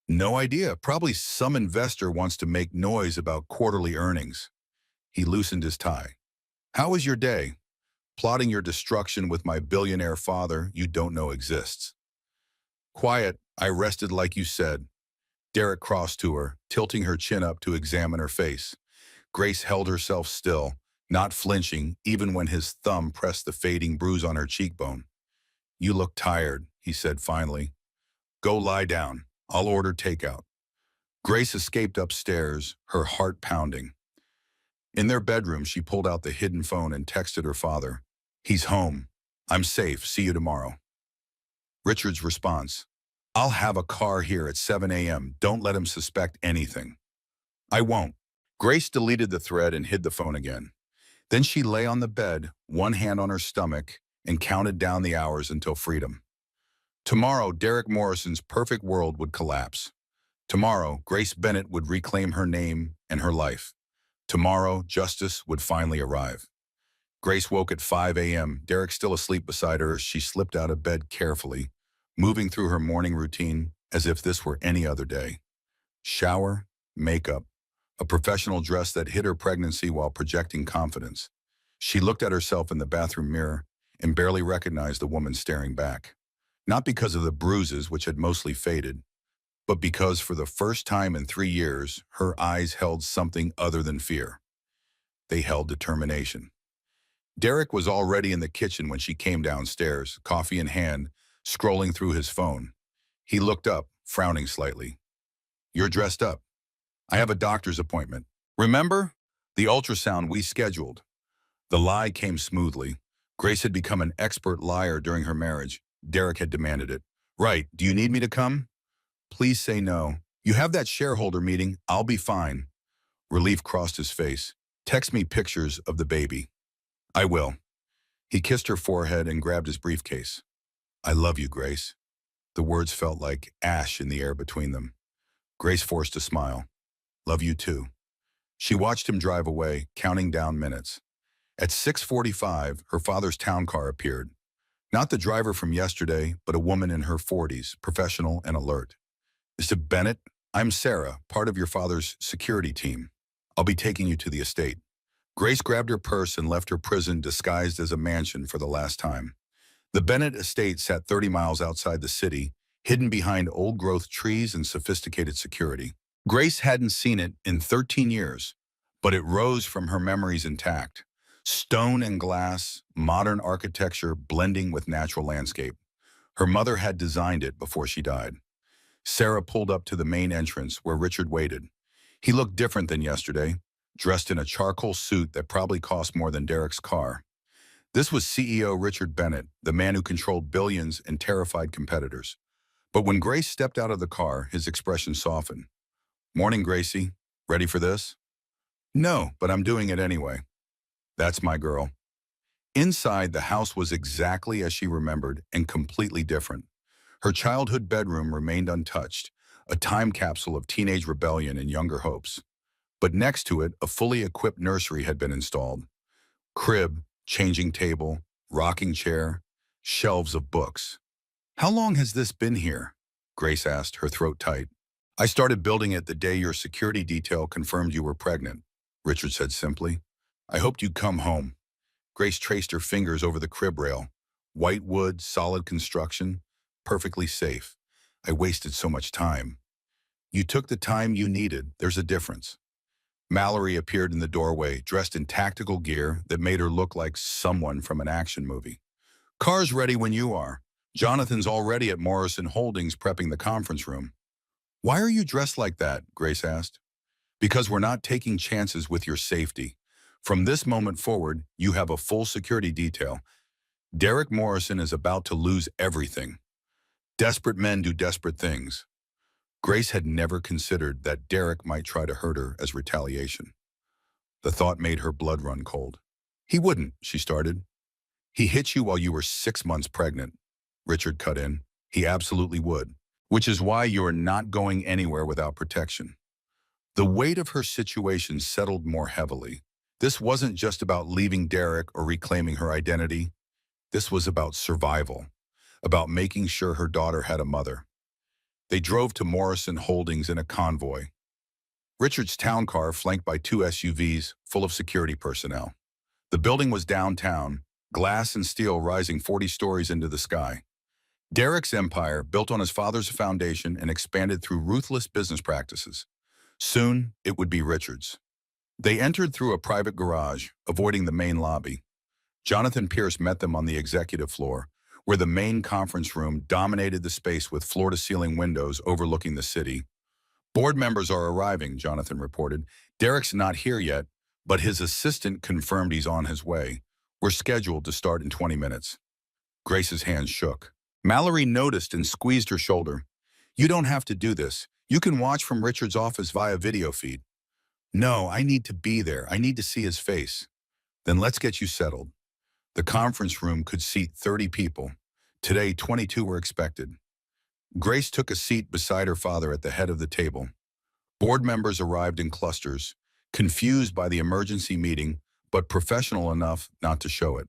No idea. Probably some investor wants to make noise about quarterly earnings. He loosened his tie. How was your day? Plotting your destruction with my billionaire father you don't know exists. Quiet, I rested like you said. Derek crossed to her, tilting her chin up to examine her face. Grace held herself still, not flinching even when his thumb pressed the fading bruise on her cheekbone. You look tired, he said finally. Go lie down. I'll order takeout. Grace escaped upstairs, her heart pounding. In their bedroom, she pulled out the hidden phone and texted her father. He's home. I'm safe. See you tomorrow. Richard's response. I'll have a car here at 7 a.m. Don't let him suspect anything. I won't. Grace deleted the thread and hid the phone again. Then she lay on the bed, one hand on her stomach, and counted down the hours until freedom. Tomorrow, Derek Morrison's perfect world would collapse. Tomorrow, Grace Bennett would reclaim her name and her life. Tomorrow, justice would finally arrive. Grace woke at 5 a.m., Derek still asleep beside her as she slipped out of bed carefully, moving through her morning routine as if this were any other day. Shower, makeup, a professional dress that hid her pregnancy while projecting confidence. She looked at herself in the bathroom mirror and barely recognized the woman staring back. Not because of the bruises, which had mostly faded, but because for the first time in 3 years, her eyes held something other than fear. They held determination. Derek was already in the kitchen when she came downstairs, coffee in hand, scrolling through his phone. He looked up, frowning slightly. "You're dressed up. I have a doctor's appointment. Remember? The ultrasound we scheduled." The lie came smoothly. Grace had become an expert liar during her marriage. Derek had demanded it. "Right, do you need me to come?" "Please say no. You have that shareholder meeting. I'll be fine." Relief crossed his face. "Text me pictures of the baby." "I will." He kissed her forehead and grabbed his briefcase. "I love you, Grace." The words felt like ash in the air between them. Grace forced a smile. "Love you too." She watched him drive away, counting down minutes. At 6:45, her father's town car appeared. Not the driver from yesterday, but a woman in her 40s, professional and alert. "Mr. Bennett, I'm Sarah, part of your father's security team. I'll be taking you to the estate." Grace grabbed her purse and left her prison disguised as a mansion for the last time. The Bennett estate sat 30 miles outside the city, hidden behind old-growth trees and sophisticated security. Grace hadn't seen it in 13 years, but it rose from her memories intact. Stone and glass, modern architecture blending with natural landscape. Her mother had designed it before she died. Sarah pulled up to the main entrance where Richard waited. He looked different than yesterday, dressed in a charcoal suit that probably cost more than Derek's car. This was CEO Richard Bennett, the man who controlled billions and terrified competitors. But when Grace stepped out of the car, his expression softened. "Morning, Gracie. Ready for this?" "No, but I'm doing it anyway." "That's my girl." Inside, the house was exactly as she remembered and completely different. Her childhood bedroom remained untouched, a time capsule of teenage rebellion and younger hopes. But next to it, a fully equipped nursery had been installed. Crib, changing table, rocking chair, shelves of books. "How long has this been here?" Grace asked, her throat tight. "I started building it the day your security detail confirmed you were pregnant," Richard said simply. "I hoped you'd come home." Grace traced her fingers over the crib rail. White wood, solid construction, perfectly safe. "I wasted so much time." "You took the time you needed. There's a difference." Mallory appeared in the doorway, dressed in tactical gear that made her look like someone from an action movie. "Car's ready when you are. Jonathan's already at Morrison Holdings prepping the conference room." "Why are you dressed like that?" Grace asked. "Because we're not taking chances with your safety. From this moment forward, you have a full security detail. Derek Morrison is about to lose everything. Desperate men do desperate things." Grace had never considered that Derek might try to hurt her as retaliation. The thought made her blood run cold. "He wouldn't," she started. "He hit you while you were 6 months pregnant." Richard cut in. "He absolutely would. Which is why you're not going anywhere without protection." The weight of her situation settled more heavily. This wasn't just about leaving Derek or reclaiming her identity. This was about survival, about making sure her daughter had a mother. They drove to Morrison Holdings in a convoy. Richard's town car flanked by 2 SUVs full of security personnel. The building was downtown, glass and steel rising 40 stories into the sky. Derek's empire, built on his father's foundation and expanded through ruthless business practices. Soon, it would be Richard's. They entered through a private garage, avoiding the main lobby. Jonathan Pierce met them on the executive floor, where the main conference room dominated the space with floor-to-ceiling windows overlooking the city. "Board members are arriving," Jonathan reported. "Derek's not here yet, but his assistant confirmed he's on his way. We're scheduled to start in 20 minutes. Grace's hands shook. Mallory noticed and squeezed her shoulder. "You don't have to do this. You can watch from Richard's office via video feed." "No, I need to be there. I need to see his face." "Then let's get you settled." The conference room could seat 30 people. Today, 22 were expected. Grace took a seat beside her father at the head of the table. Board members arrived in clusters, confused by the emergency meeting, but professional enough not to show it.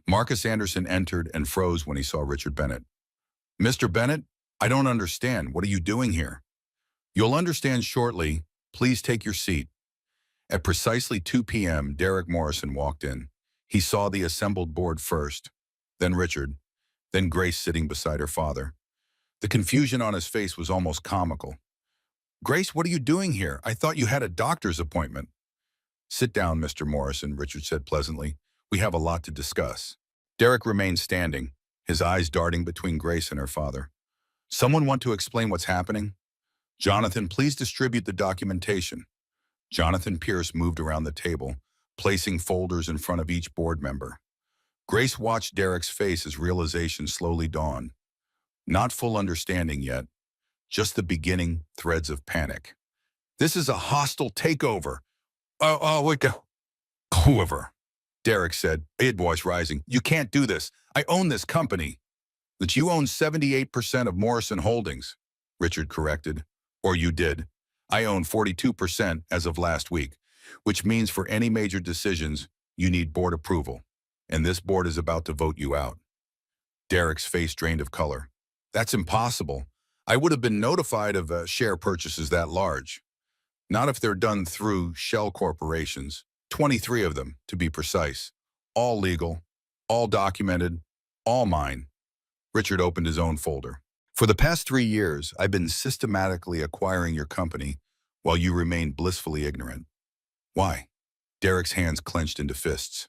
Marcus Anderson entered and froze when he saw Richard Bennett. "Mr. Bennett, I don't understand. What are you doing here?" "You'll understand shortly. Please take your seat." At precisely 2 p.m., Derek Morrison walked in. He saw the assembled board first, then Richard, then Grace sitting beside her father. The confusion on his face was almost comical. "Grace, what are you doing here? I thought you had a doctor's appointment." "Sit down, Mr. Morrison," Richard said pleasantly. "We have a lot to discuss." Derek remained standing, his eyes darting between Grace and her father. "Someone want to explain what's happening?" "Jonathan, please distribute the documentation." Jonathan Pierce moved around the table, placing folders in front of each board member. Grace watched Derek's face as realization slowly dawned. Not full understanding yet, just the beginning threads of panic. "This is a hostile takeover." Wait, whoever," Derek said, his voice rising. "You can't do this. I own this company." "That you own 78% of Morrison Holdings," Richard corrected. "Or you did. I own 42% as of last week, which means for any major decisions, you need board approval. And this board is about to vote you out." Derek's face drained of color. "That's impossible. I would have been notified of share purchases that large. Not if they're done through shell corporations, 23 of them, to be precise. All legal, all documented, all mine." Richard opened his own folder. "For the past 3 years, I've been systematically acquiring your company while you remain blissfully ignorant." "Why?" Derek's hands clenched into fists.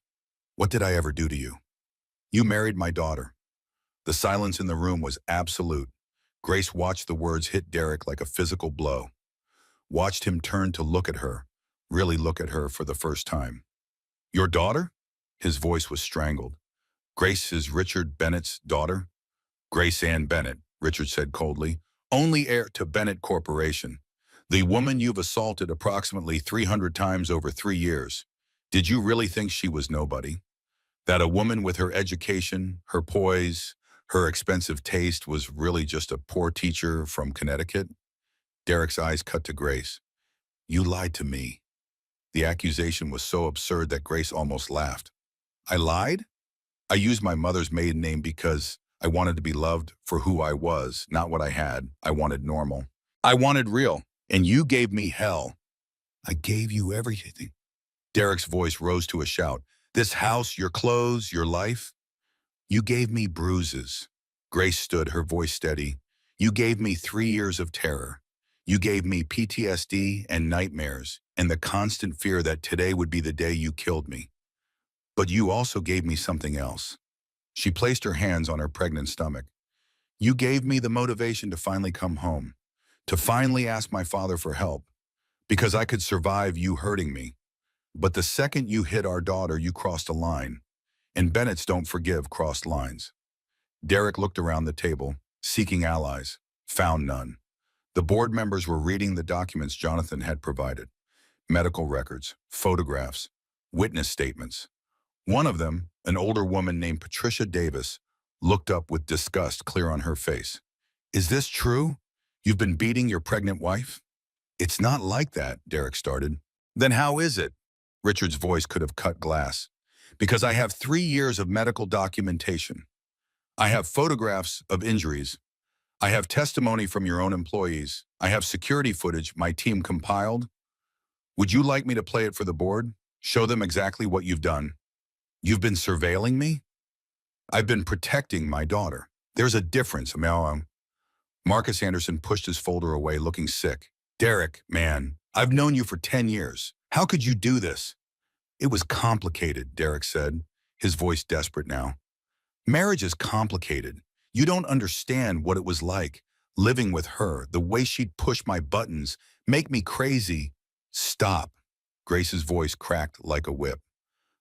"What did I ever do to you?" "You married my daughter." The silence in the room was absolute. Grace watched the words hit Derek like a physical blow. Watched him turn to look at her, really look at her for the first time. "Your daughter?" His voice was strangled. "Grace is Richard Bennett's daughter?" "Grace Ann Bennett," Richard said coldly, "only heir to Bennett Corporation. The woman you've assaulted approximately 300 times over 3 years. Did you really think she was nobody? That a woman with her education, her poise, her expensive taste was really just a poor teacher from Connecticut?" Derek's eyes cut to Grace. "You lied to me." The accusation was so absurd that Grace almost laughed. "I lied? I used my mother's maiden name because I wanted to be loved for who I was, not what I had. I wanted normal. I wanted real. And you gave me hell." "I gave you everything." Derek's voice rose to a shout. "This house, your clothes, your life. You gave me bruises." Grace stood, her voice steady. "You gave me 3 years of terror. You gave me PTSD and nightmares and the constant fear that today would be the day you killed me. But you also gave me something else." She placed her hands on her pregnant stomach. "You gave me the motivation to finally come home, to finally ask my father for help, because I could survive you hurting me. But the second you hit our daughter, you crossed a line. And Bennetts don't forgive crossed lines." Derek looked around the table, seeking allies, found none. The board members were reading the documents Jonathan had provided. Medical records, photographs, witness statements. One of them, an older woman named Patricia Davis, looked up with disgust clear on her face. "Is this true? You've been beating your pregnant wife?" "It's not like that," Derek started. "Then how is it?" Richard's voice could have cut glass. "Because I have 3 years of medical documentation. I have photographs of injuries. I have testimony from your own employees. I have security footage my team compiled. Would you like me to play it for the board? Show them exactly what you've done?" "You've been surveilling me?" "I've been protecting my daughter. There's a difference, Mel." Marcus Anderson pushed his folder away, looking sick. "Derek, man, I've known you for 10 years. How could you do this?" "It was complicated," Derek said, his voice desperate now. "Marriage is complicated. You don't understand what it was like, living with her, the way she'd push my buttons, make me crazy." "Stop." Grace's voice cracked like a whip.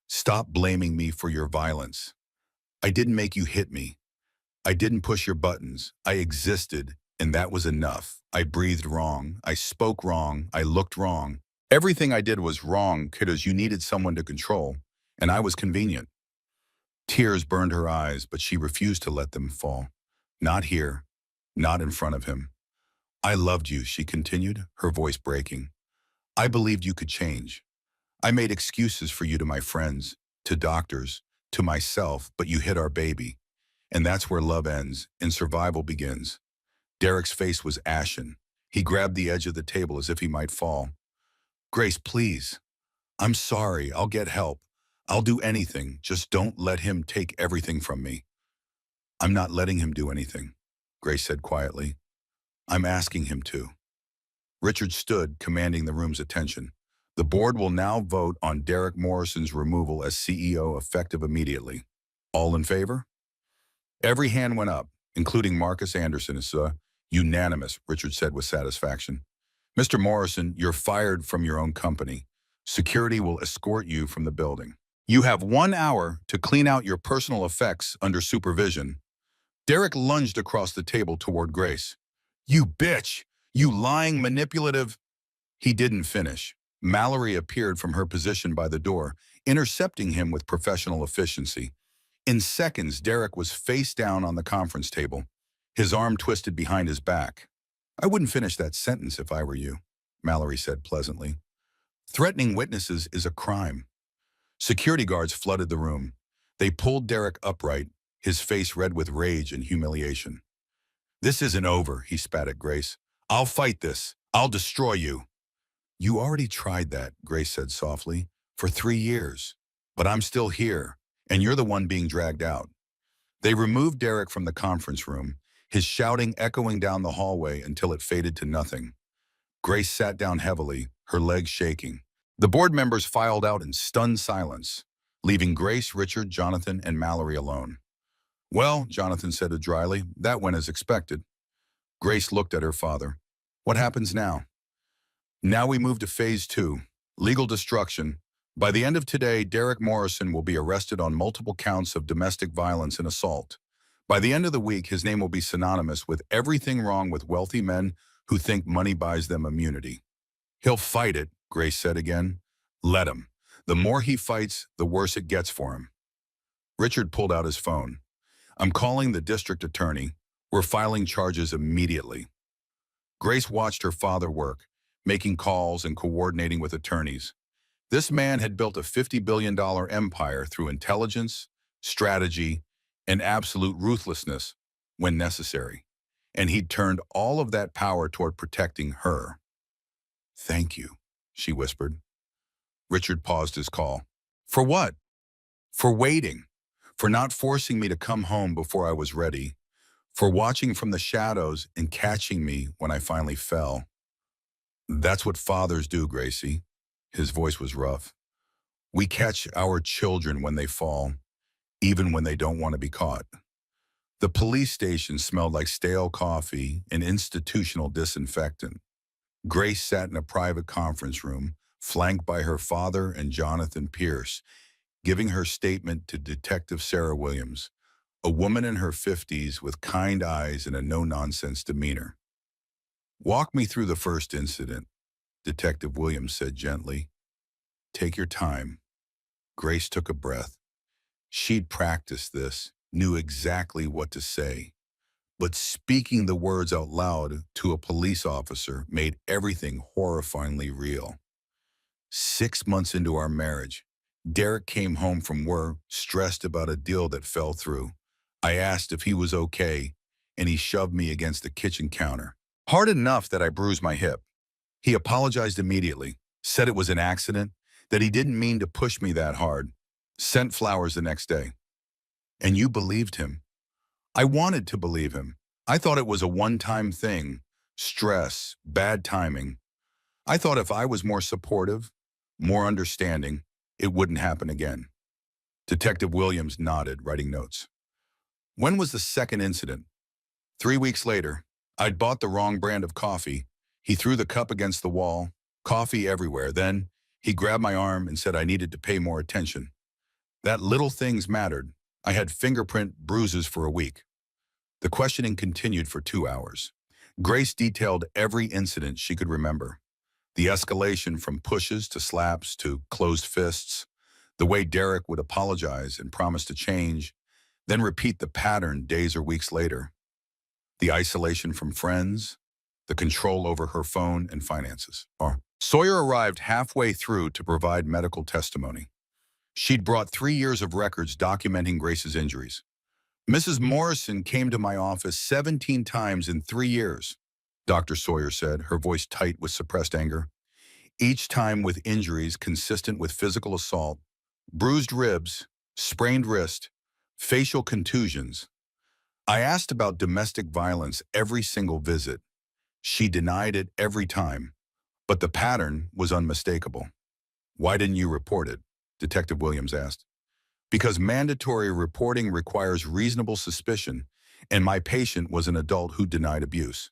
"Stop blaming me for your violence. I didn't make you hit me. I didn't push your buttons. I existed, and that was enough. I breathed wrong. I spoke wrong. I looked wrong. Everything I did was wrong because you needed someone to control, and I was convenient." Tears burned her eyes, but she refused to let them fall. Not here, not in front of him. "I loved you," she continued, her voice breaking. I believed you could change. I made excuses for you to my friends, to doctors, to myself, but you hit our baby. And that's where love ends and survival begins. Derek's face was ashen. He grabbed the edge of the table as if he might fall. Grace, please. I'm sorry. I'll get help. I'll do anything. Just don't let him take everything from me. I'm not letting him do anything, Grace said quietly. I'm asking him to. Richard stood, commanding the room's attention. The board will now vote on Derek Morrison's removal as CEO effective immediately. All in favor? Every hand went up, including Marcus Anderson. It's unanimous, Richard said with satisfaction. Mr. Morrison, you're fired from your own company. Security will escort you from the building. You have 1 hour to clean out your personal effects under supervision. Derek lunged across the table toward Grace. You bitch! You lying, manipulative... He didn't finish. Mallory appeared from her position by the door, intercepting him with professional efficiency. In seconds, Derek was face down on the conference table, his arm twisted behind his back. I wouldn't finish that sentence if I were you, Mallory said pleasantly. Threatening witnesses is a crime. Security guards flooded the room. They pulled Derek upright, his face red with rage and humiliation. This isn't over, he spat at Grace. I'll fight this. I'll destroy you. You already tried that, Grace said softly, for 3 years. But I'm still here, and you're the one being dragged out. They removed Derek from the conference room, his shouting echoing down the hallway until it faded to nothing. Grace sat down heavily, her legs shaking. The board members filed out in stunned silence, leaving Grace, Richard, Jonathan, and Mallory alone. Well, Jonathan said dryly, that went as expected. Grace looked at her father. What happens now? Now we move to phase 2, legal destruction. By the end of today, Derek Morrison will be arrested on multiple counts of domestic violence and assault. By the end of the week, his name will be synonymous with everything wrong with wealthy men who think money buys them immunity. He'll fight it, Grace said again. Let him. The more he fights, the worse it gets for him. Richard pulled out his phone. I'm calling the district attorney. We're filing charges immediately. Grace watched her father work, making calls and coordinating with attorneys. This man had built a $50 billion empire through intelligence, strategy, and absolute ruthlessness when necessary. And he'd turned all of that power toward protecting her. Thank you, she whispered. Richard paused his call. For what? For waiting. For not forcing me to come home before I was ready. For watching from the shadows and catching me when I finally fell. That's what fathers do, Gracie. His voice was rough. We catch our children when they fall, even when they don't want to be caught. The police station smelled like stale coffee and institutional disinfectant. Grace sat in a private conference room, flanked by her father and Jonathan Pierce, giving her statement to Detective Sarah Williams, a woman in her 50s with kind eyes and a no-nonsense demeanor. Walk me through the first incident, Detective Williams said gently. Take your time. Grace took a breath. She'd practiced this, knew exactly what to say. But speaking the words out loud to a police officer made everything horrifyingly real. 6 months into our marriage, Derek came home from work, stressed about a deal that fell through. I asked if he was okay, and he shoved me against the kitchen counter. Hard enough that I bruised my hip. He apologized immediately, said it was an accident, that he didn't mean to push me that hard, sent flowers the next day. And you believed him. I wanted to believe him. I thought it was a one-time thing, stress, bad timing. I thought if I was more supportive, more understanding, it wouldn't happen again. Detective Williams nodded, writing notes. When was the second incident? 3 weeks later. I'd bought the wrong brand of coffee. He threw the cup against the wall, coffee everywhere. Then he grabbed my arm and said I needed to pay more attention. That little things mattered. I had fingerprint bruises for a week. The questioning continued for 2 hours. Grace detailed every incident she could remember. The escalation from pushes to slaps to closed fists, the way Derek would apologize and promise to change, then repeat the pattern days or weeks later. The isolation from friends, the control over her phone and finances. Sawyer arrived halfway through to provide medical testimony. She'd brought 3 years of records documenting Grace's injuries. Mrs. Morrison came to my office 17 times in 3 years, Dr. Sawyer said, her voice tight with suppressed anger. Each time with injuries consistent with physical assault, bruised ribs, sprained wrist, facial contusions. I asked about domestic violence every single visit. She denied it every time, but the pattern was unmistakable. Why didn't you report it? Detective Williams asked. Because mandatory reporting requires reasonable suspicion, and my patient was an adult who denied abuse.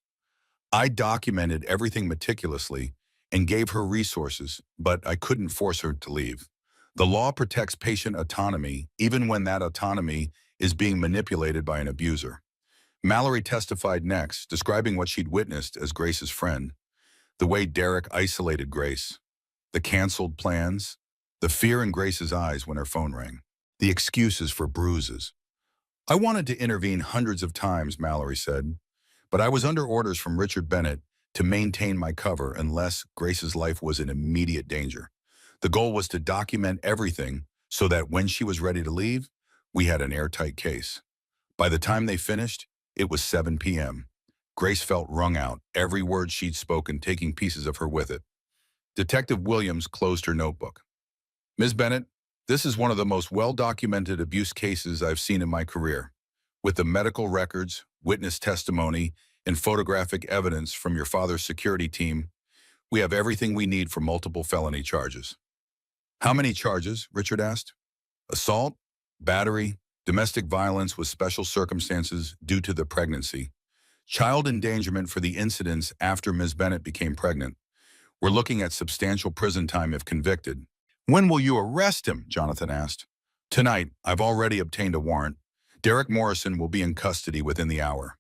I documented everything meticulously and gave her resources, but I couldn't force her to leave. The law protects patient autonomy, even when that autonomy is being manipulated by an abuser. Mallory testified next, describing what she'd witnessed as Grace's friend, the way Derek isolated Grace, the canceled plans, the fear in Grace's eyes when her phone rang, the excuses for bruises. I wanted to intervene hundreds of times, Mallory said, but I was under orders from Richard Bennett to maintain my cover unless Grace's life was in immediate danger. The goal was to document everything so that when she was ready to leave, we had an airtight case. By the time they finished, it was 7 p.m. Grace felt wrung out, every word she'd spoken taking pieces of her with it. Detective Williams closed her notebook. Ms. Bennett, this is one of the most well-documented abuse cases I've seen in my career. With the medical records, witness testimony, and photographic evidence from your father's security team, we have everything we need for multiple felony charges. How many charges? Richard asked. Assault, battery, domestic violence with special circumstances due to the pregnancy, child endangerment for the incidents after Ms. Bennett became pregnant. We're looking at substantial prison time if convicted. When will you arrest him? Jonathan asked. Tonight, I've already obtained a warrant. Derek Morrison will be in custody within the hour.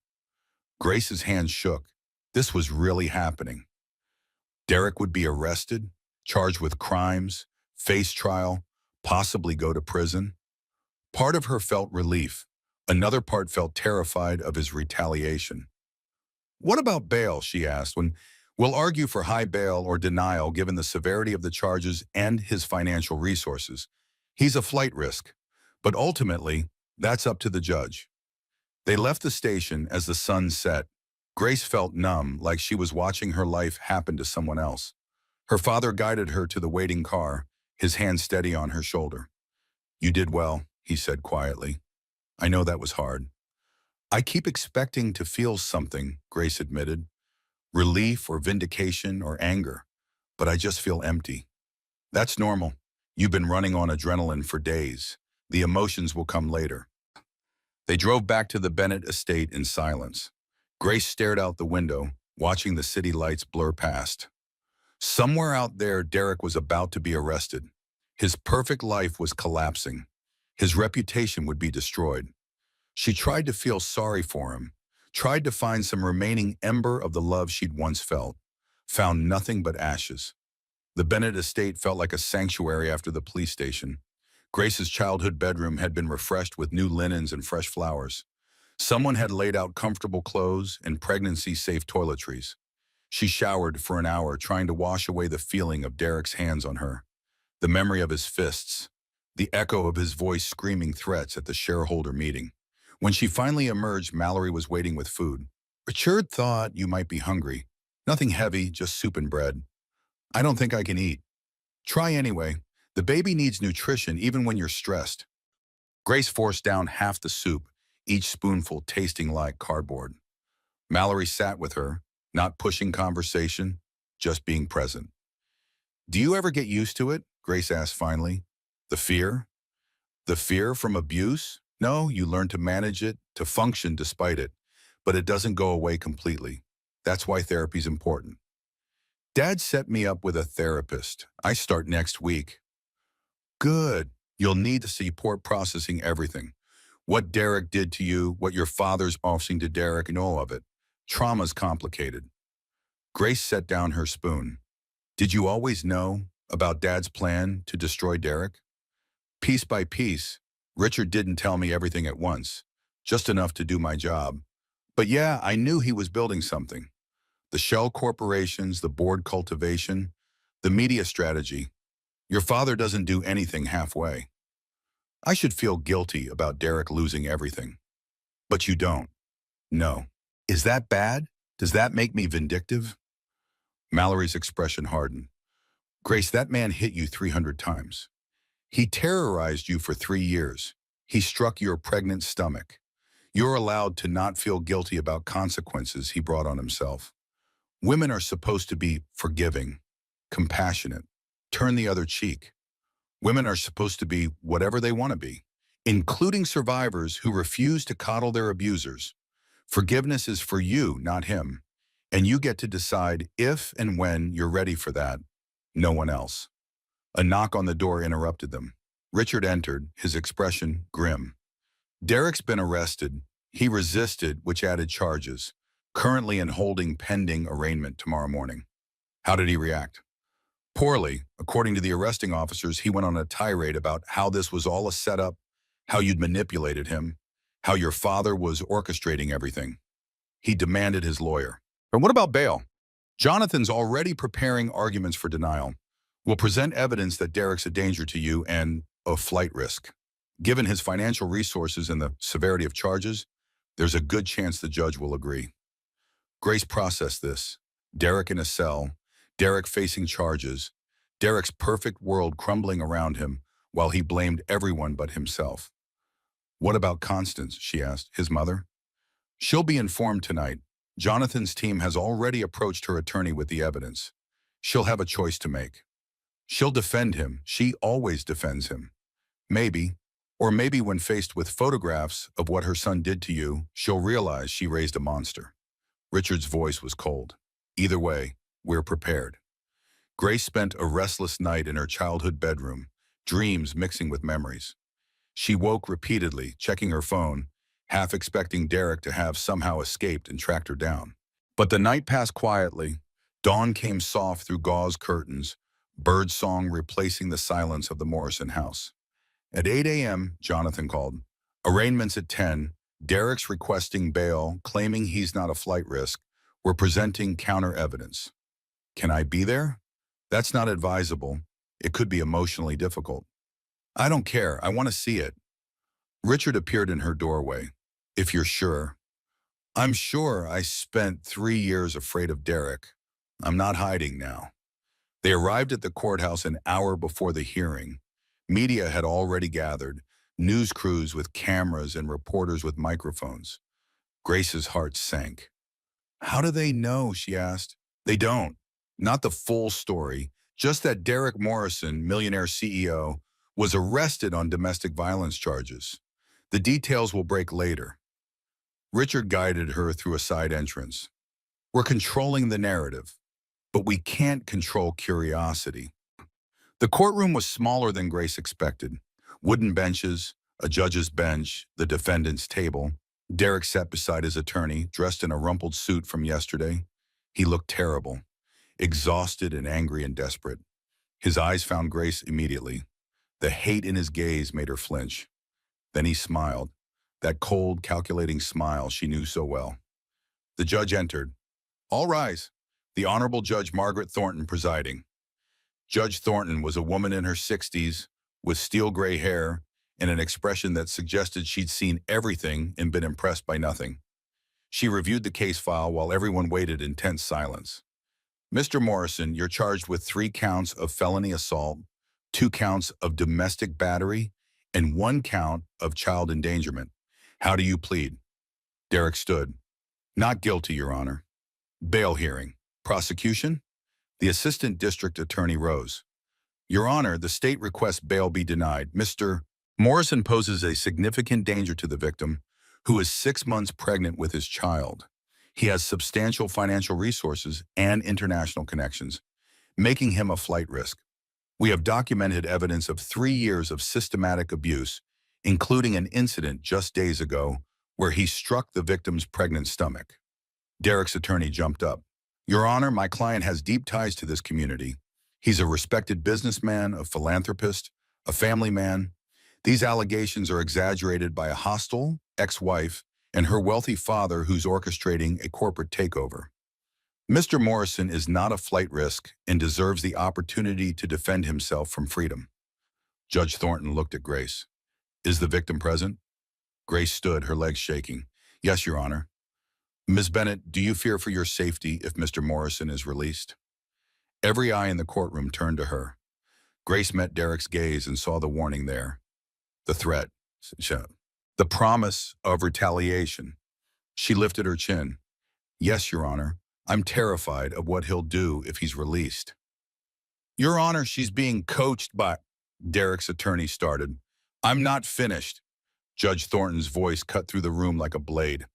Grace's hands shook. This was really happening. Derek would be arrested, charged with crimes, face trial, possibly go to prison. Part of her felt relief. Another part felt terrified of his retaliation. What about bail, she asked, when we'll argue for high bail or denial given the severity of the charges and his financial resources. He's a flight risk, but ultimately, that's up to the judge. They left the station as the sun set. Grace felt numb, like she was watching her life happen to someone else. Her father guided her to the waiting car, his hand steady on her shoulder. You did well, he said quietly. I know that was hard. I keep expecting to feel something, Grace admitted. Relief or vindication or anger, but I just feel empty. That's normal. You've been running on adrenaline for days. The emotions will come later. They drove back to the Bennett estate in silence. Grace stared out the window, watching the city lights blur past. Somewhere out there, Derek was about to be arrested. His perfect life was collapsing. His reputation would be destroyed. She tried to feel sorry for him, tried to find some remaining ember of the love she'd once felt, found nothing but ashes. The Bennett estate felt like a sanctuary after the police station. Grace's childhood bedroom had been refreshed with new linens and fresh flowers. Someone had laid out comfortable clothes and pregnancy-safe toiletries. She showered for an hour, trying to wash away the feeling of Derek's hands on her, the memory of his fists, the echo of his voice screaming threats at the shareholder meeting. When she finally emerged, Mallory was waiting with food. Richard thought you might be hungry. Nothing heavy, just soup and bread. I don't think I can eat. Try anyway. The baby needs nutrition even when you're stressed. Grace forced down half the soup, each spoonful tasting like cardboard. Mallory sat with her, not pushing conversation, just being present. Do you ever get used to it? Grace asked finally. The fear? The fear from abuse? No, you learn to manage it, to function despite it, but it doesn't go away completely. That's why therapy's important. Dad set me up with a therapist. I start next week. Good. You'll need to support processing everything. What Derek did to you, what your father's offering to Derek, and all of it. Trauma's complicated. Grace set down her spoon. Did you always know about Dad's plan to destroy Derek? Piece by piece. Richard didn't tell me everything at once, just enough to do my job. But yeah, I knew he was building something. The shell corporations, the board cultivation. The media strategy. Your father doesn't do anything halfway. I should feel guilty about Derek losing everything. But you don't. No. Is that bad? Does that make me vindictive? Mallory's expression hardened. Grace, that man hit you 300 times. He terrorized you for 3 years. He struck your pregnant stomach. You're allowed to not feel guilty about consequences he brought on himself. Women are supposed to be forgiving, compassionate, turn the other cheek. Women are supposed to be whatever they want to be, including survivors who refuse to coddle their abusers. Forgiveness is for you, not him. And you get to decide if and when you're ready for that. No one else. A knock on the door interrupted them. Richard entered, his expression grim. Derek's been arrested. He resisted, which added charges. Currently in holding pending arraignment tomorrow morning. How did he react? Poorly. According to the arresting officers, he went on a tirade about how this was all a setup, how you'd manipulated him, how your father was orchestrating everything. He demanded his lawyer. But what about bail? Jonathan's already preparing arguments for denial. We'll present evidence that Derek's a danger to you and a flight risk. Given his financial resources and the severity of charges, there's a good chance the judge will agree. Grace processed this. Derek in a cell, Derek facing charges, Derek's perfect world crumbling around him while he blamed everyone but himself. What about Constance, she asked, his mother? She'll be informed tonight. Jonathan's team has already approached her attorney with the evidence. She'll have a choice to make. She'll defend him. She always defends him. Maybe, or maybe when faced with photographs of what her son did to you, she'll realize she raised a monster. Richard's voice was cold. Either way, we're prepared. Grace spent a restless night in her childhood bedroom, dreams mixing with memories. She woke repeatedly, checking her phone, half expecting Derek to have somehow escaped and tracked her down. But the night passed quietly. Dawn came soft through gauze curtains, birdsong replacing the silence of the Morrison house. At 8 a.m., Jonathan called. Arraignments at 10, Derek's requesting bail, claiming he's not a flight risk. We're presenting counter evidence. Can I be there? That's not advisable. It could be emotionally difficult. I don't care. I want to see it. Richard appeared in her doorway. If you're sure. I'm sure. I spent 3 years afraid of Derek. I'm not hiding now. They arrived at the courthouse an hour before the hearing. Media had already gathered, news crews with cameras and reporters with microphones. Grace's heart sank. How do they know, she asked. They don't. Not the full story, just that Derek Morrison, Millionaire CEO, was arrested on domestic violence charges. The details will break later. Richard guided her through a side entrance. We're controlling the narrative, but we can't control curiosity. The courtroom was smaller than Grace expected. Wooden benches, a judge's bench, the defendant's table. Derek sat beside his attorney, dressed in a rumpled suit from yesterday. He looked terrible, exhausted and angry and desperate. His eyes found Grace immediately. The hate in his gaze made her flinch. Then he smiled, that cold, calculating smile she knew so well. The judge entered. All rise. The Honorable Judge Margaret Thornton presiding. Judge Thornton was a woman in her 60s, with steel gray hair and an expression that suggested she'd seen everything and been impressed by nothing. She reviewed the case file while everyone waited in tense silence. Mr. Morrison, you're charged with 3 counts of felony assault, 2 counts of domestic battery, and 1 count of child endangerment. How do you plead? Derek stood. Not guilty, Your Honor. Bail hearing. Prosecution? The assistant district attorney rose. Your Honor, the state requests bail be denied. Mr. Morrison poses a significant danger to the victim, who is 6 months pregnant with his child. He has substantial financial resources and international connections, making him a flight risk. We have documented evidence of 3 years of systematic abuse, including an incident just days ago where he struck the victim's pregnant stomach. Derek's attorney jumped up. Your Honor, my client has deep ties to this community. He's a respected businessman, a philanthropist, a family man. These allegations are exaggerated by a hostile ex-wife and her wealthy father who's orchestrating a corporate takeover. Mr. Morrison is not a flight risk and deserves the opportunity to defend himself from freedom. Judge Thornton looked at Grace. Is the victim present? Grace stood, her legs shaking. Yes, Your Honor. Ms. Bennett, do you fear for your safety if Mr. Morrison is released? Every eye in the courtroom turned to her. Grace met Derek's gaze and saw the warning there. The threat. The promise of retaliation. She lifted her chin. Yes, Your Honor. I'm terrified of what he'll do if he's released. Your Honor, she's being coached by... Derek's attorney started. I'm not finished. Judge Thornton's voice cut through the room like a blade.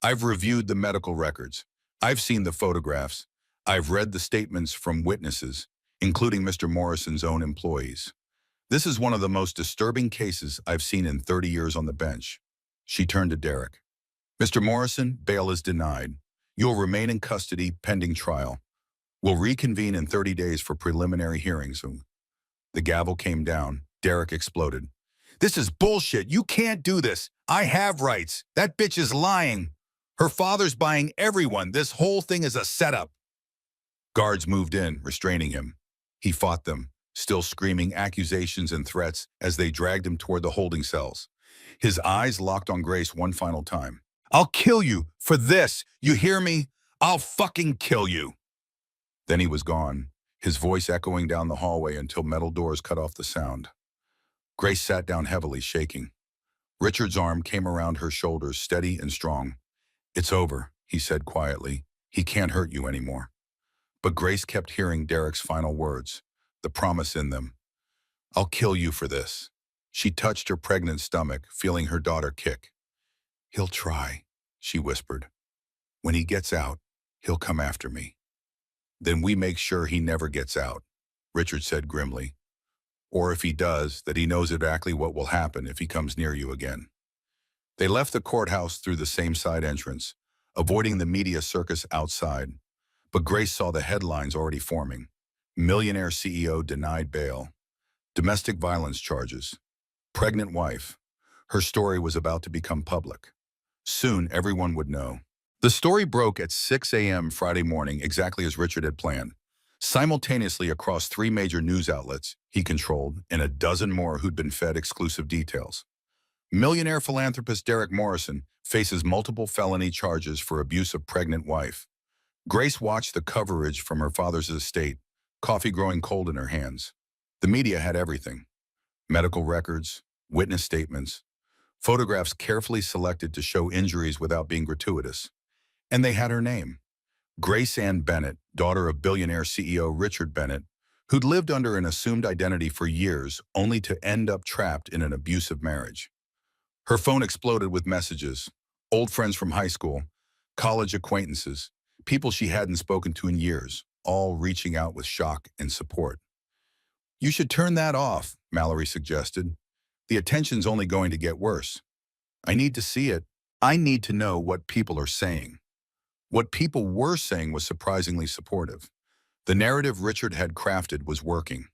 I've reviewed the medical records. I've seen the photographs. I've read the statements from witnesses, including Mr. Morrison's own employees. This is one of the most disturbing cases I've seen in 30 years on the bench. She turned to Derek. Mr. Morrison, bail is denied. You'll remain in custody pending trial. We'll reconvene in 30 days for preliminary hearings. The gavel came down. Derek exploded. This is bullshit. You can't do this. I have rights. That bitch is lying. Her father's buying everyone. This whole thing is a setup. Guards moved in, restraining him. He fought them, still screaming accusations and threats as they dragged him toward the holding cells. His eyes locked on Grace one final time. I'll kill you for this. You hear me? I'll fucking kill you. Then he was gone, his voice echoing down the hallway until metal doors cut off the sound. Grace sat down heavily, shaking. Richard's arm came around her shoulders, steady and strong. It's over, he said quietly. He can't hurt you anymore. But Grace kept hearing Derek's final words, the promise in them. I'll kill you for this. She touched her pregnant stomach, feeling her daughter kick. He'll try, she whispered. When he gets out, he'll come after me. Then we make sure he never gets out, Richard said grimly. Or if he does, that he knows exactly what will happen if he comes near you again. They left the courthouse through the same side entrance, avoiding the media circus outside. But Grace saw the headlines already forming. Millionaire CEO denied bail. Domestic violence charges. Pregnant wife. Her story was about to become public. Soon, everyone would know. The story broke at 6 a.m. Friday morning, exactly as Richard had planned. Simultaneously across 3 major news outlets he controlled and a dozen more who'd been fed exclusive details. Millionaire philanthropist Derek Morrison faces multiple felony charges for abuse of pregnant wife. Grace watched the coverage from her father's estate, coffee growing cold in her hands. The media had everything. Medical records, witness statements, photographs carefully selected to show injuries without being gratuitous. And they had her name. Grace Ann Bennett, daughter of billionaire CEO Richard Bennett, who'd lived under an assumed identity for years only to end up trapped in an abusive marriage. Her phone exploded with messages, old friends from high school, college acquaintances, people she hadn't spoken to in years, all reaching out with shock and support. You should turn that off, Mallory suggested. The attention's only going to get worse. I need to see it. I need to know what people are saying. What people were saying was surprisingly supportive. The narrative Richard had crafted was working.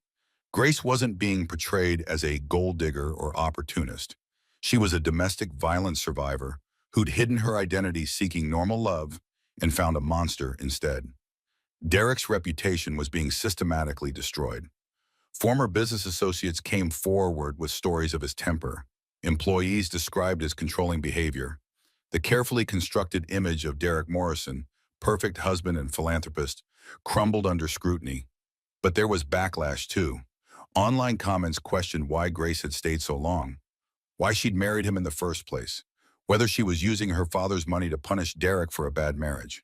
Grace wasn't being portrayed as a gold digger or opportunist. She was a domestic violence survivor who'd hidden her identity seeking normal love and found a monster instead. Derek's reputation was being systematically destroyed. Former business associates came forward with stories of his temper. Employees described his controlling behavior. The carefully constructed image of Derek Morrison, perfect husband and philanthropist, crumbled under scrutiny. But there was backlash too. Online comments questioned why Grace had stayed so long, why she'd married him in the first place, whether she was using her father's money to punish Derek for a bad marriage.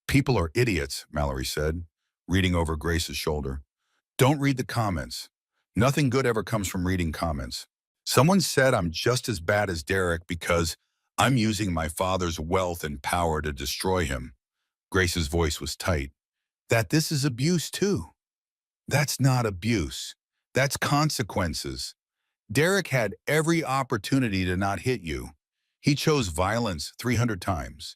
People are idiots, Mallory said, reading over Grace's shoulder. Don't read the comments. Nothing good ever comes from reading comments. Someone said I'm just as bad as Derek because I'm using my father's wealth and power to destroy him. Grace's voice was tight. That this is abuse too. That's not abuse. That's consequences. Derek had every opportunity to not hit you. He chose violence 300 times.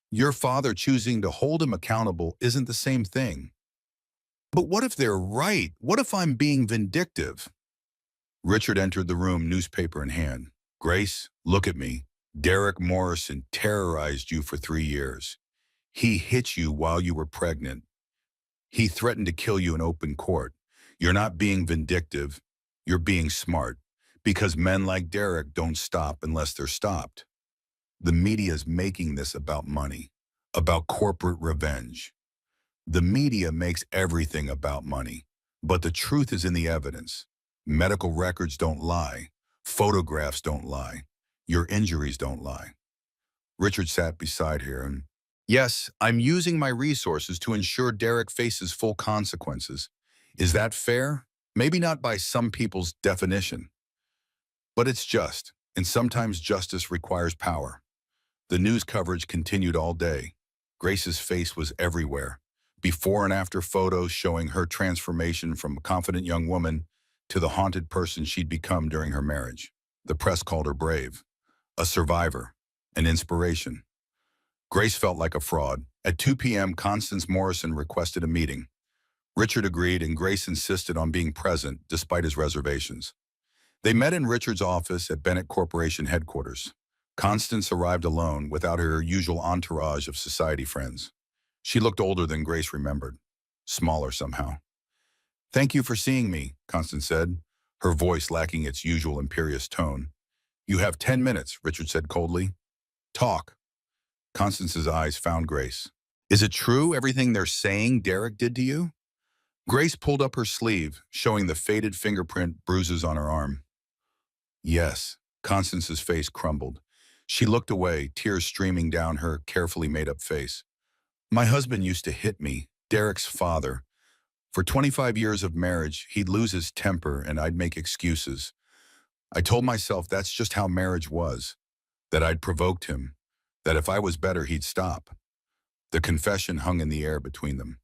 Your father choosing to hold him accountable isn't the same thing. But what if they're right? What if I'm being vindictive? Richard entered the room, newspaper in hand. Grace, look at me. Derek Morrison terrorized you for 3 years. He hit you while you were pregnant. He threatened to kill you in open court. You're not being vindictive. You're being smart. Because men like Derek don't stop unless they're stopped. The media is making this about money, about corporate revenge. The media makes everything about money, but the truth is in the evidence. Medical records don't lie. Photographs don't lie. Your injuries don't lie. Richard sat beside her and, yes, I'm using my resources to ensure Derek faces full consequences. Is that fair? Maybe not by some people's definition, but it's just, and sometimes justice requires power. The news coverage continued all day. Grace's face was everywhere. Before and after photos showing her transformation from a confident young woman to the haunted person she'd become during her marriage. The press called her brave, a survivor, an inspiration. Grace felt like a fraud. At 2 p.m., Constance Morrison requested a meeting. Richard agreed, and Grace insisted on being present despite his reservations. They met in Richard's office at Bennett Corporation headquarters. Constance arrived alone, without her usual entourage of society friends. She looked older than Grace remembered, smaller somehow. "Thank you for seeing me," Constance said, her voice lacking its usual imperious tone. "You have 10 minutes, Richard said coldly. "Talk." Constance's eyes found Grace. "Is it true everything they're saying Derek did to you?" Grace pulled up her sleeve, showing the faded fingerprint bruises on her arm. "Yes." Constance's face crumbled. She looked away, tears streaming down her carefully made-up face. "My husband used to hit me, Derek's father. For 25 years of marriage, he'd lose his temper and I'd make excuses. I told myself that's just how marriage was, that I'd provoked him, that if I was better, he'd stop." The confession hung in the air between them.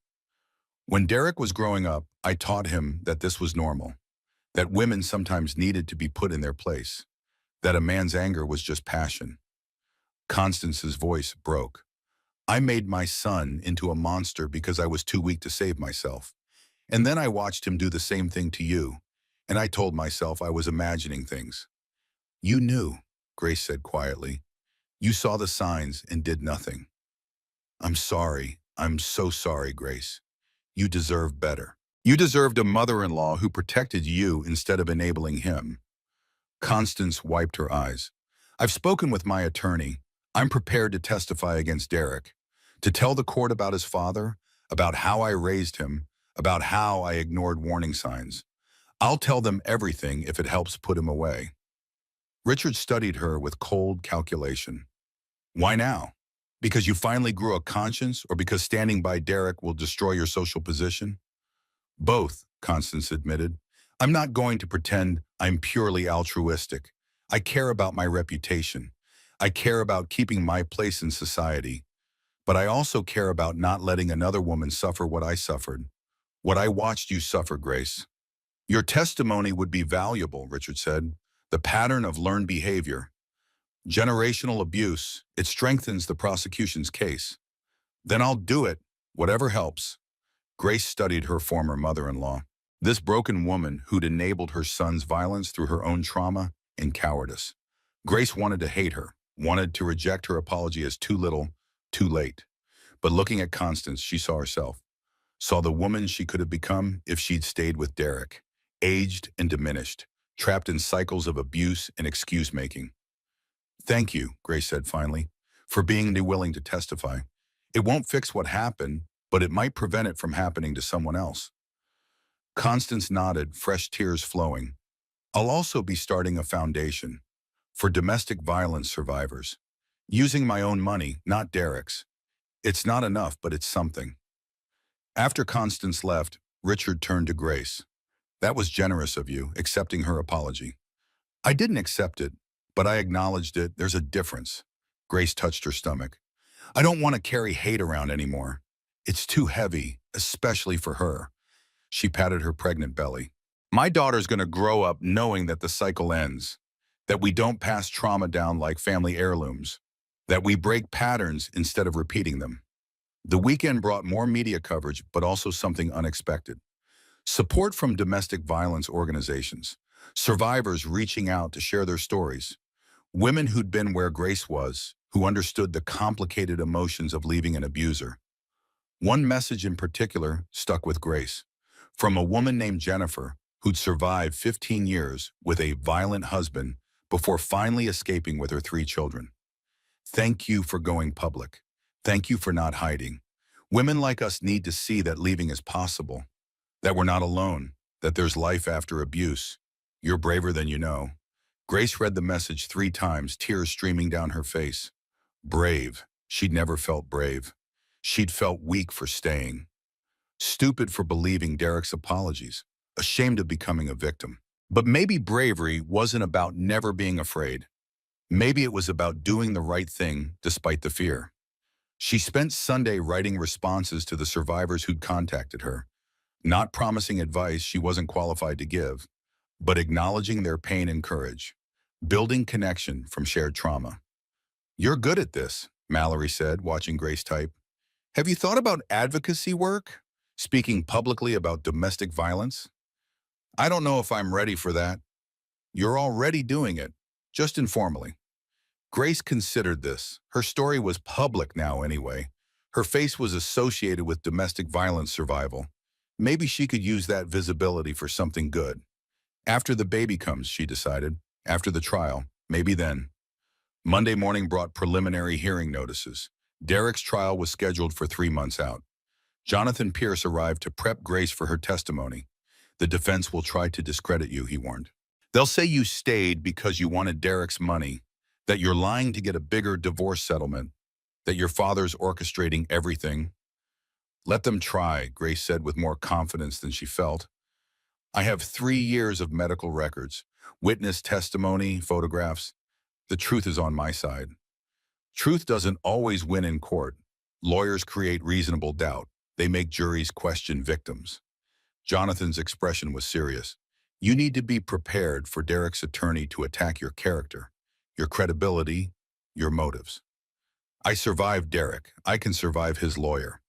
"When Derek was growing up, I taught him that this was normal, that women sometimes needed to be put in their place, that a man's anger was just passion." Constance's voice broke. "I made my son into a monster because I was too weak to save myself. And then I watched him do the same thing to you, and I told myself I was imagining things." "You knew," Grace said quietly. "You saw the signs and did nothing." "I'm sorry. I'm so sorry, Grace. You deserve better. You deserved a mother-in-law who protected you instead of enabling him." Constance wiped her eyes. "I've spoken with my attorney. I'm prepared to testify against Derek, to tell the court about his father, about how I raised him, about how I ignored warning signs. I'll tell them everything if it helps put him away." Richard studied her with cold calculation. "Why now? Because you finally grew a conscience, or because standing by Derek will destroy your social position?" "Both," Constance admitted. "I'm not going to pretend I'm purely altruistic. I care about my reputation. I care about keeping my place in society. But I also care about not letting another woman suffer what I suffered. What I watched you suffer, Grace." "Your testimony would be valuable," Richard said. "The pattern of learned behavior. Generational abuse. It strengthens the prosecution's case." "Then I'll do it, whatever helps." Grace studied her former mother-in-law. This broken woman who'd enabled her son's violence through her own trauma and cowardice. Grace wanted to hate her, wanted to reject her apology as too little, too late. But looking at Constance, she saw herself. Saw the woman she could have become if she'd stayed with Derek, aged and diminished, trapped in cycles of abuse and excuse-making. "Thank you," Grace said finally, "for being willing to testify. It won't fix what happened, but it might prevent it from happening to someone else." Constance nodded, fresh tears flowing. "I'll also be starting a foundation for domestic violence survivors. Using my own money, not Derek's. It's not enough, but it's something." After Constance left, Richard turned to Grace. "That was generous of you, accepting her apology." "I didn't accept it, but I acknowledged it. There's a difference." Grace touched her stomach. "I don't want to carry hate around anymore. It's too heavy, especially for her." She patted her pregnant belly. "My daughter's going to grow up knowing that the cycle ends, that we don't pass trauma down like family heirlooms, that we break patterns instead of repeating them." The weekend brought more media coverage, but also something unexpected. Support from domestic violence organizations, survivors reaching out to share their stories. Women who'd been where Grace was, who understood the complicated emotions of leaving an abuser. One message in particular stuck with Grace, from a woman named Jennifer, who'd survived 15 years with a violent husband before finally escaping with her 3 children. Thank you for going public. Thank you for not hiding. Women like us need to see that leaving is possible, that we're not alone, that there's life after abuse. You're braver than you know. Grace read the message 3 times, tears streaming down her face. Brave. She'd never felt brave. She'd felt weak for staying. Stupid for believing Derek's apologies. Ashamed of becoming a victim. But maybe bravery wasn't about never being afraid. Maybe it was about doing the right thing despite the fear. She spent Sunday writing responses to the survivors who'd contacted her, not promising advice she wasn't qualified to give, but acknowledging their pain and courage, building connection from shared trauma. "You're good at this," Mallory said, watching Grace type. "Have you thought about advocacy work? Speaking publicly about domestic violence?" "I don't know if I'm ready for that." "You're already doing it, just informally." Grace considered this. Her story was public now anyway. Her face was associated with domestic violence survival. Maybe she could use that visibility for something good. After the baby comes, she decided. After the trial, maybe then. Monday morning brought preliminary hearing notices. Derek's trial was scheduled for 3 months out. Jonathan Pierce arrived to prep Grace for her testimony. "The defense will try to discredit you," he warned. "They'll say you stayed because you wanted Derek's money, that you're lying to get a bigger divorce settlement, that your father's orchestrating everything." "Let them try," Grace said with more confidence than she felt. "I have 3 years of medical records, witness testimony, photographs. The truth is on my side." Truth doesn't always win in court. Lawyers create reasonable doubt. They make juries question victims. Jonathan's expression was serious. "You need to be prepared for Derek's attorney to attack your character, your credibility, your motives." "I survived Derek. I can survive his lawyer."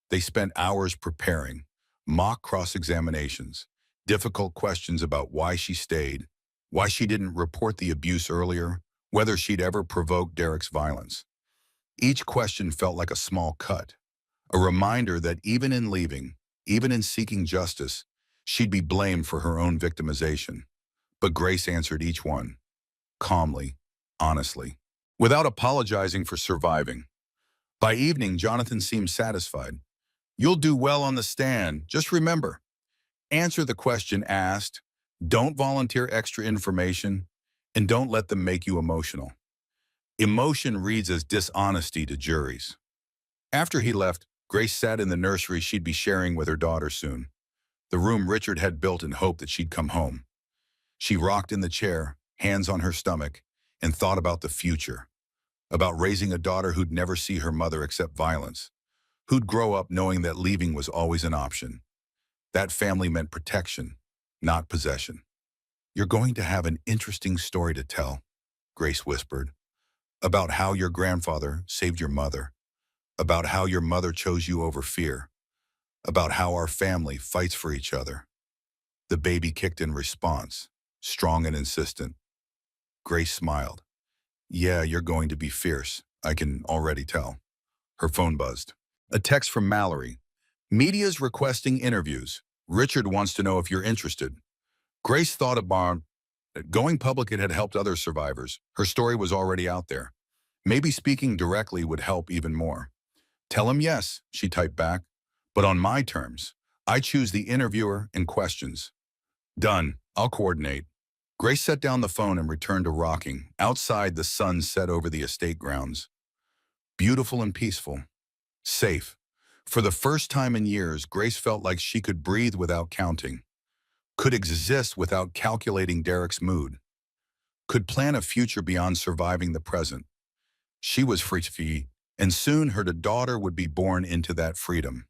They spent hours preparing, mock cross-examinations, difficult questions about why she stayed, why she didn't report the abuse earlier, whether she'd ever provoked Derek's violence. Each question felt like a small cut, a reminder that even in leaving, even in seeking justice, she'd be blamed for her own victimization. But Grace answered each one, calmly, honestly, without apologizing for surviving. By evening, Jonathan seemed satisfied. "You'll do well on the stand. Just remember, answer the question asked, don't volunteer extra information, and don't let them make you emotional." Emotion reads as dishonesty to juries. After he left, Grace sat in the nursery she'd be sharing with her daughter soon, the room Richard had built in hope that she'd come home. She rocked in the chair, hands on her stomach, and thought about the future, about raising a daughter who'd never see her mother accept violence, who'd grow up knowing that leaving was always an option. That family meant protection, not possession. "You're going to have an interesting story to tell," Grace whispered, "about how your grandfather saved your mother, about how your mother chose you over fear, about how our family fights for each other." The baby kicked in response, strong and insistent. Grace smiled. "Yeah, you're going to be fierce. I can already tell." Her phone buzzed. A text from Mallory. "Media's requesting interviews. Richard wants to know if you're interested." Grace thought about going public. It had helped other survivors. Her story was already out there. Maybe speaking directly would help even more. "Tell him yes," she typed back, "but on my terms. I choose the interviewer and questions." "Done. I'll coordinate." Grace set down the phone and returned to rocking. Outside, the sun set over the estate grounds. Beautiful and peaceful. Safe. For the first time in years, Grace felt like she could breathe without counting, could exist without calculating Derek's mood, could plan a future beyond surviving the present. She was free, and soon her daughter would be born into that freedom.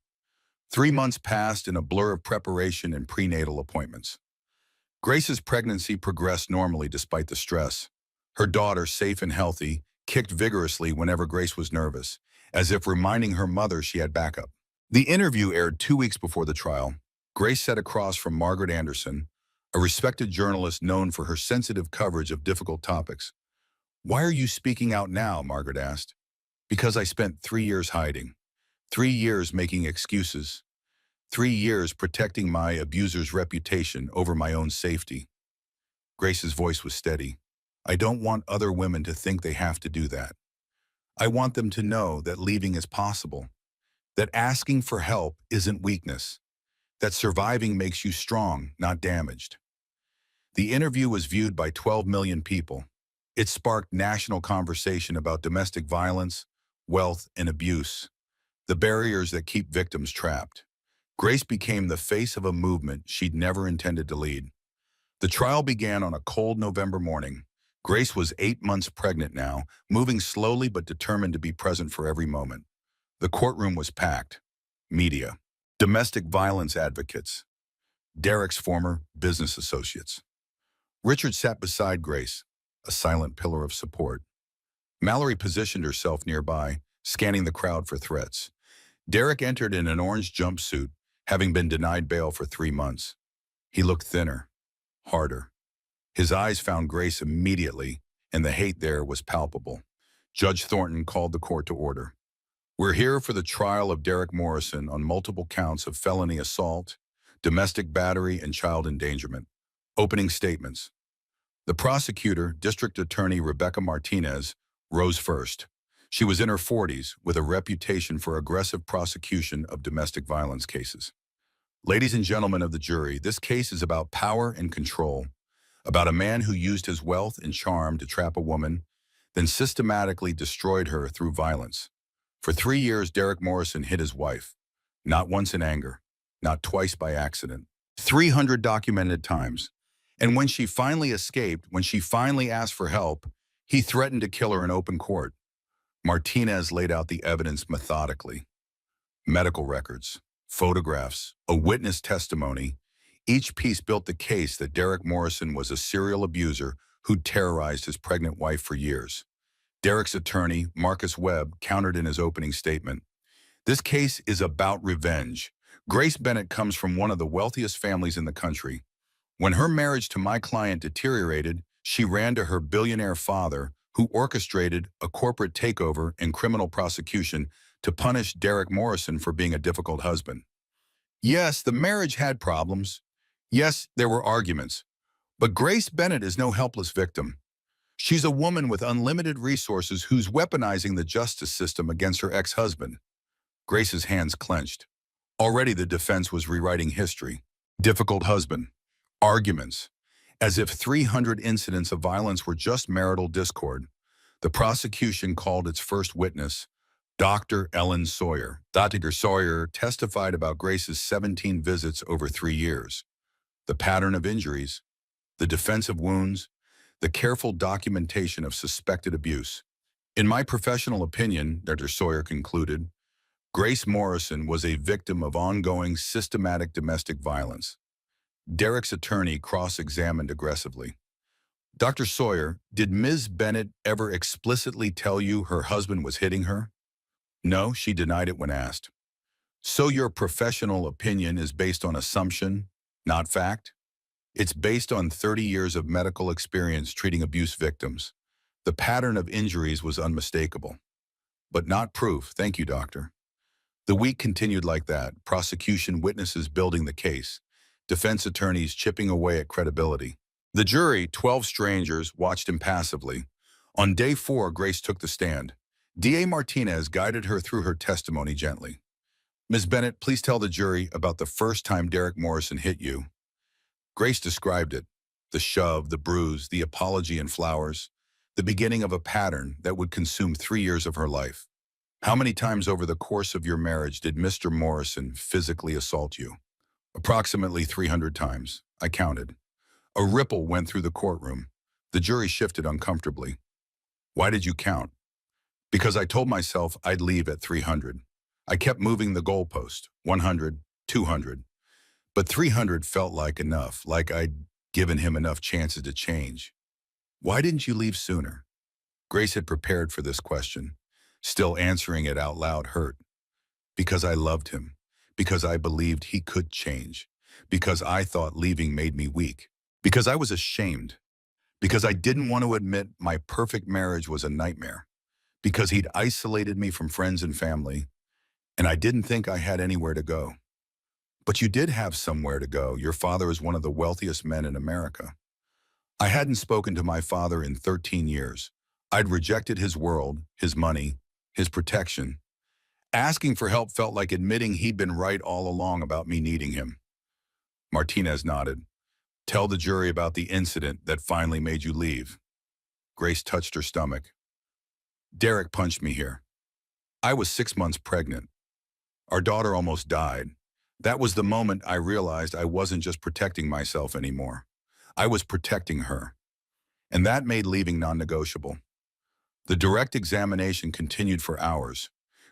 3 months passed in a blur of preparation and prenatal appointments. Grace's pregnancy progressed normally despite the stress. Her daughter, safe and healthy, kicked vigorously whenever Grace was nervous, as if reminding her mother she had backup. The interview aired 2 weeks before the trial. Grace sat across from Margaret Anderson, a respected journalist known for her sensitive coverage of difficult topics. Why are you speaking out now? Margaret asked. Because I spent 3 years hiding, 3 years making excuses, 3 years protecting my abuser's reputation over my own safety. Grace's voice was steady. I don't want other women to think they have to do that. I want them to know that leaving is possible, that asking for help isn't weakness, that surviving makes you strong, not damaged. The interview was viewed by 12 million people. It sparked national conversation about domestic violence, wealth, and abuse, the barriers that keep victims trapped. Grace became the face of a movement she'd never intended to lead. The trial began on a cold November morning. Grace was 8 months pregnant now, moving slowly but determined to be present for every moment. The courtroom was packed. Media, domestic violence advocates, Derek's former business associates. Richard sat beside Grace, a silent pillar of support. Mallory positioned herself nearby, scanning the crowd for threats. Derek entered in an orange jumpsuit, having been denied bail for 3 months. He looked thinner, harder. His eyes found Grace immediately, and the hate there was palpable. Judge Thornton called the court to order. We're here for the trial of Derek Morrison on multiple counts of felony assault, domestic battery, and child endangerment. Opening statements. The prosecutor, District Attorney Rebecca Martinez, rose first. She was in her 40s with a reputation for aggressive prosecution of domestic violence cases. Ladies and gentlemen of the jury, this case is about power and control, about a man who used his wealth and charm to trap a woman, then systematically destroyed her through violence. For 3 years, Derek Morrison hit his wife, not once in anger, not twice by accident, 300 documented times. And when she finally escaped, when she finally asked for help, he threatened to kill her in open court. Martinez laid out the evidence methodically. Medical records, photographs, a witness testimony. Each piece built the case that Derek Morrison was a serial abuser who'd terrorized his pregnant wife for years. Derek's attorney, Marcus Webb, countered in his opening statement. This case is about revenge. Grace Bennett comes from one of the wealthiest families in the country. When her marriage to my client deteriorated, she ran to her billionaire father, who orchestrated a corporate takeover and criminal prosecution to punish Derek Morrison for being a difficult husband. Yes, the marriage had problems. Yes, there were arguments. But Grace Bennett is no helpless victim. She's a woman with unlimited resources who's weaponizing the justice system against her ex-husband. Grace's hands clenched. Already the defense was rewriting history. Difficult husband. Arguments. As if 300 incidents of violence were just marital discord. The prosecution called its first witness, Dr. Ellen Sawyer. Dr. Sawyer testified about Grace's 17 visits over 3 years. The pattern of injuries, the defensive wounds, the careful documentation of suspected abuse. In my professional opinion, Dr. Sawyer concluded, Grace Morrison was a victim of ongoing systematic domestic violence. Derek's attorney cross-examined aggressively. Dr. Sawyer, did Ms. Bennett ever explicitly tell you her husband was hitting her? No, she denied it when asked. So your professional opinion is based on assumption, not fact? It's based on 30 years of medical experience treating abuse victims. The pattern of injuries was unmistakable. But not proof, thank you, doctor. The week continued like that, prosecution witnesses building the case, defense attorneys chipping away at credibility. The jury, 12 strangers, watched impassively. On day 4, Grace took the stand. D.A. Martinez guided her through her testimony gently. Ms. Bennett, please tell the jury about the first time Derek Morrison hit you. Grace described it, the shove, the bruise, the apology and flowers, the beginning of a pattern that would consume 3 years of her life. How many times over the course of your marriage did Mr. Morrison physically assault you? Approximately 300 times. I counted. A ripple went through the courtroom. The jury shifted uncomfortably. Why did you count? Because I told myself I'd leave at 300. I kept moving the goalpost, 100, 200. But 300 felt like enough, like I'd given him enough chances to change. Why didn't you leave sooner? Grace had prepared for this question. Still answering it out loud hurt. Because I loved him. Because I believed he could change. Because I thought leaving made me weak. Because I was ashamed. because I didn't want to admit my perfect marriage was a nightmare, because he'd isolated me from friends and family, and I didn't think I had anywhere to go. But you did have somewhere to go. Your father is one of the wealthiest men in America. I hadn't spoken to my father in 13 years. I'd rejected his world, his money, his protection. Asking for help felt like admitting he'd been right all along about me needing him. Martinez nodded. Tell the jury about the incident that finally made you leave. Grace touched her stomach. Derek punched me here. I was 6 months pregnant. Our daughter almost died. That was the moment I realized I wasn't just protecting myself anymore. I was protecting her. And that made leaving non-negotiable. The direct examination continued for hours.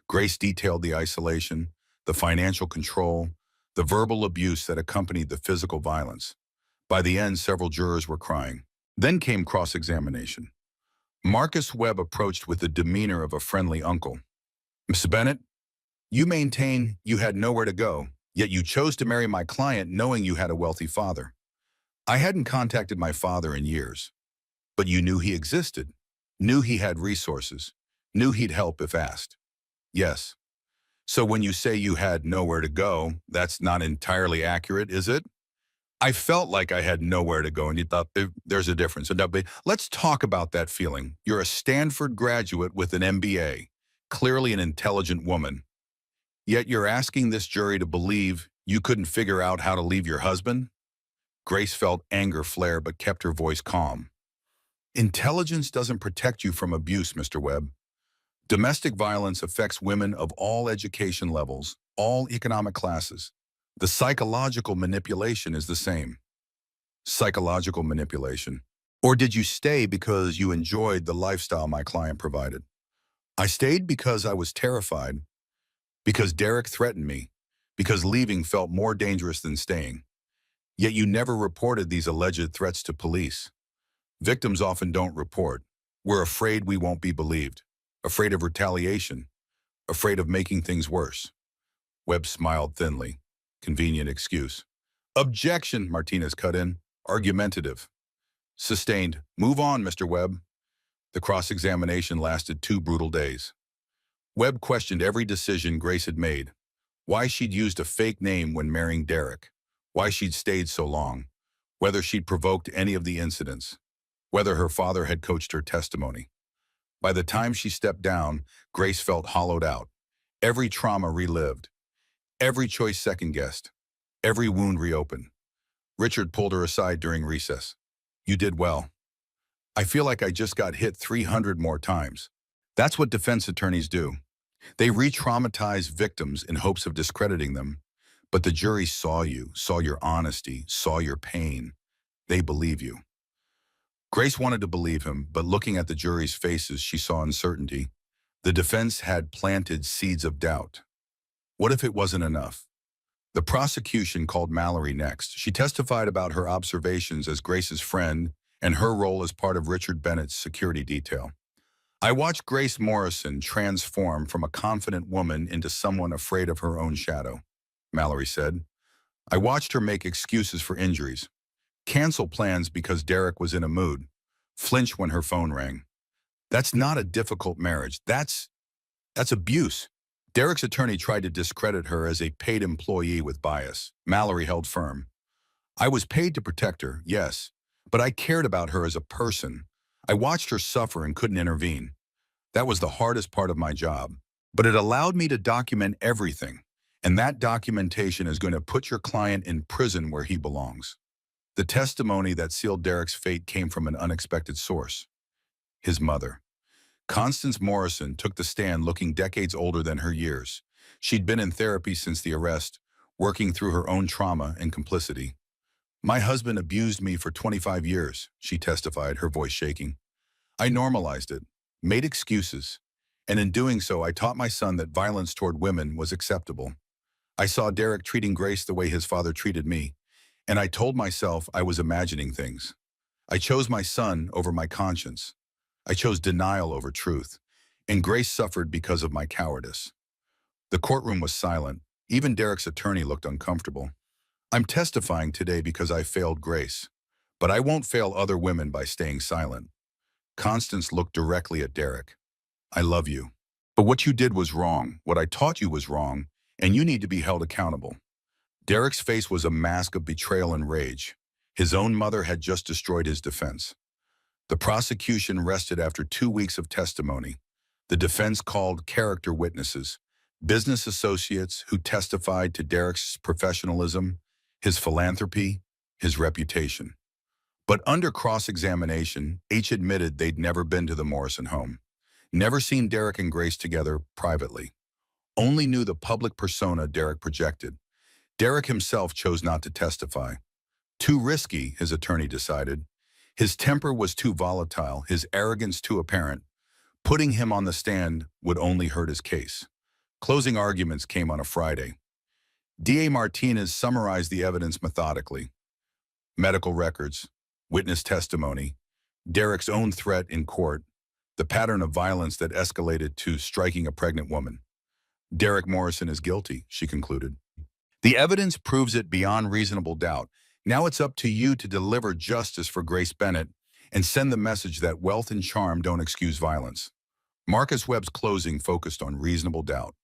Grace detailed the isolation, the financial control, the verbal abuse that accompanied the physical violence. By the end, several jurors were crying. Then came cross-examination. Marcus Webb approached with the demeanor of a friendly uncle. Mr. Bennett, you maintain you had nowhere to go, yet you chose to marry my client knowing you had a wealthy father. I hadn't contacted my father in years, but you knew he existed, knew he had resources, knew he'd help if asked. Yes. So when you say you had nowhere to go, that's not entirely accurate, is it? I felt like I had nowhere to go, and you thought there's a difference. So, but let's talk about that feeling. You're a Stanford graduate with an MBA, clearly an intelligent woman, yet you're asking this jury to believe you couldn't figure out how to leave your husband? Grace felt anger flare but kept her voice calm. Intelligence doesn't protect you from abuse, Mr. Webb. Domestic violence affects women of all education levels, all economic classes. The psychological manipulation is the same. Psychological manipulation. Or did you stay because you enjoyed the lifestyle my client provided? I stayed because I was terrified, because Derek threatened me, because leaving felt more dangerous than staying. Yet you never reported these alleged threats to police. Victims often don't report. We're afraid we won't be believed, afraid of retaliation, afraid of making things worse. Webb smiled thinly. Convenient excuse. Objection, Martinez cut in. Argumentative. Sustained. Move on, Mr. Webb. The cross-examination lasted 2 brutal days. Webb questioned every decision Grace had made. Why she'd used a fake name when marrying Derek. Why she'd stayed so long. Whether she'd provoked any of the incidents. Whether her father had coached her testimony. By the time she stepped down, Grace felt hollowed out. Every trauma relived. Every choice second-guessed. Every wound reopened. Richard pulled her aside during recess. You did well. I feel like I just got hit 300 more times. That's what defense attorneys do. They re-traumatize victims in hopes of discrediting them. But the jury saw you, saw your honesty, saw your pain. They believe you. Grace wanted to believe him, but looking at the jury's faces, she saw uncertainty. The defense had planted seeds of doubt. What if it wasn't enough? The prosecution called Mallory next. She testified about her observations as Grace's friend and her role as part of Richard Bennett's security detail. I watched Grace Morrison transform from a confident woman into someone afraid of her own shadow, Mallory said. I watched her make excuses for injuries, cancel plans because Derek was in a mood, flinch when her phone rang. That's not a difficult marriage. That's abuse. Derek's attorney tried to discredit her as a paid employee with bias. Mallory held firm. I was paid to protect her, yes, but I cared about her as a person. I watched her suffer and couldn't intervene. That was the hardest part of my job. But it allowed me to document everything, and that documentation is going to put your client in prison where he belongs. The testimony that sealed Derek's fate came from an unexpected source. His mother. Constance Morrison took the stand looking decades older than her years. She'd been in therapy since the arrest, working through her own trauma and complicity. My husband abused me for 25 years, she testified, her voice shaking. I normalized it, made excuses, and in doing so, I taught my son that violence toward women was acceptable. I saw Derek treating Grace the way his father treated me, and I told myself I was imagining things. I chose my son over my conscience. I chose denial over truth, and Grace suffered because of my cowardice. The courtroom was silent. Even Derek's attorney looked uncomfortable. I'm testifying today because I failed Grace. But I won't fail other women by staying silent. Constance looked directly at Derek. I love you. But what you did was wrong. What I taught you was wrong, and you need to be held accountable. Derek's face was a mask of betrayal and rage. His own mother had just destroyed his defense. The prosecution rested after 2 weeks of testimony. The defense called character witnesses, business associates who testified to Derek's professionalism, his philanthropy, his reputation. But under cross-examination, each admitted they'd never been to the Morrison home, never seen Derek and Grace together privately, only knew the public persona Derek projected. Derek himself chose not to testify. Too risky, his attorney decided. His temper was too volatile, his arrogance too apparent. Putting him on the stand would only hurt his case. Closing arguments came on a Friday. DA Martinez summarized the evidence methodically. Medical records, witness testimony, Derek's own threat in court, the pattern of violence that escalated to striking a pregnant woman. Derek Morrison is guilty, she concluded. The evidence proves it beyond reasonable doubt. Now it's up to you to deliver justice for Grace Bennett and send the message that wealth and charm don't excuse violence. Marcus Webb's closing focused on reasonable doubt,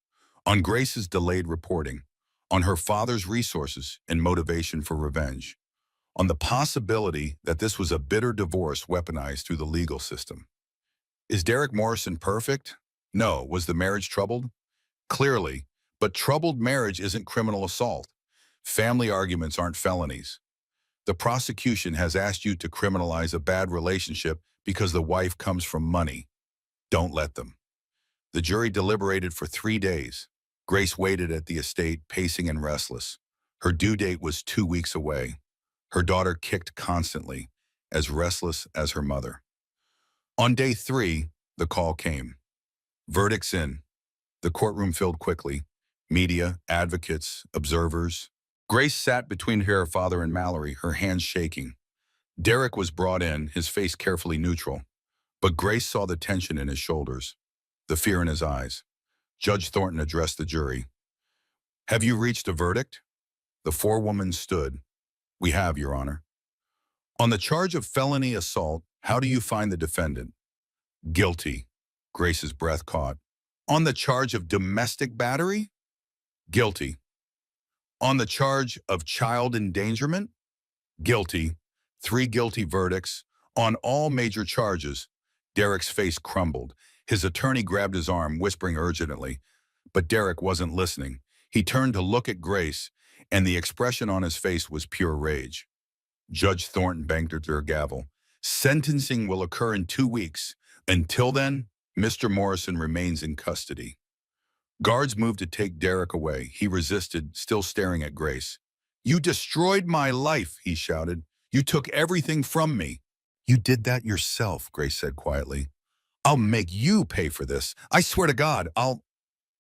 on Grace's delayed reporting, on her father's resources and motivation for revenge, on the possibility that this was a bitter divorce weaponized through the legal system. Is Derek Morrison perfect? No. Was the marriage troubled? Clearly, but troubled marriage isn't criminal assault. Family arguments aren't felonies. The prosecution has asked you to criminalize a bad relationship because the wife comes from money. Don't let them. The jury deliberated for 3 days. Grace waited at the estate, pacing and restless. Her due date was 2 weeks away. Her daughter kicked constantly, as restless as her mother. On day 3, the call came. Verdicts in. The courtroom filled quickly. Media, advocates, observers. Grace sat between her father and Mallory, her hands shaking. Derek was brought in, his face carefully neutral. But Grace saw the tension in his shoulders, the fear in his eyes. Judge Thornton addressed the jury. Have you reached a verdict? The forewoman stood. We have, Your Honor. On the charge of felony assault, how do you find the defendant? Guilty. Grace's breath caught. On the charge of domestic battery? Guilty. On the charge of child endangerment? Guilty. 3 guilty verdicts. On all major charges. Derek's face crumbled. His attorney grabbed his arm, whispering urgently. But Derek wasn't listening. He turned to look at Grace, and the expression on his face was pure rage. Judge Thornton banged her gavel. Sentencing will occur in 2 weeks. Until then, Mr. Morrison remains in custody. Guards moved to take Derek away. He resisted, still staring at Grace. You destroyed my life, he shouted. You took everything from me. You did that yourself, Grace said quietly. I'll make you pay for this. I swear to God, I'll...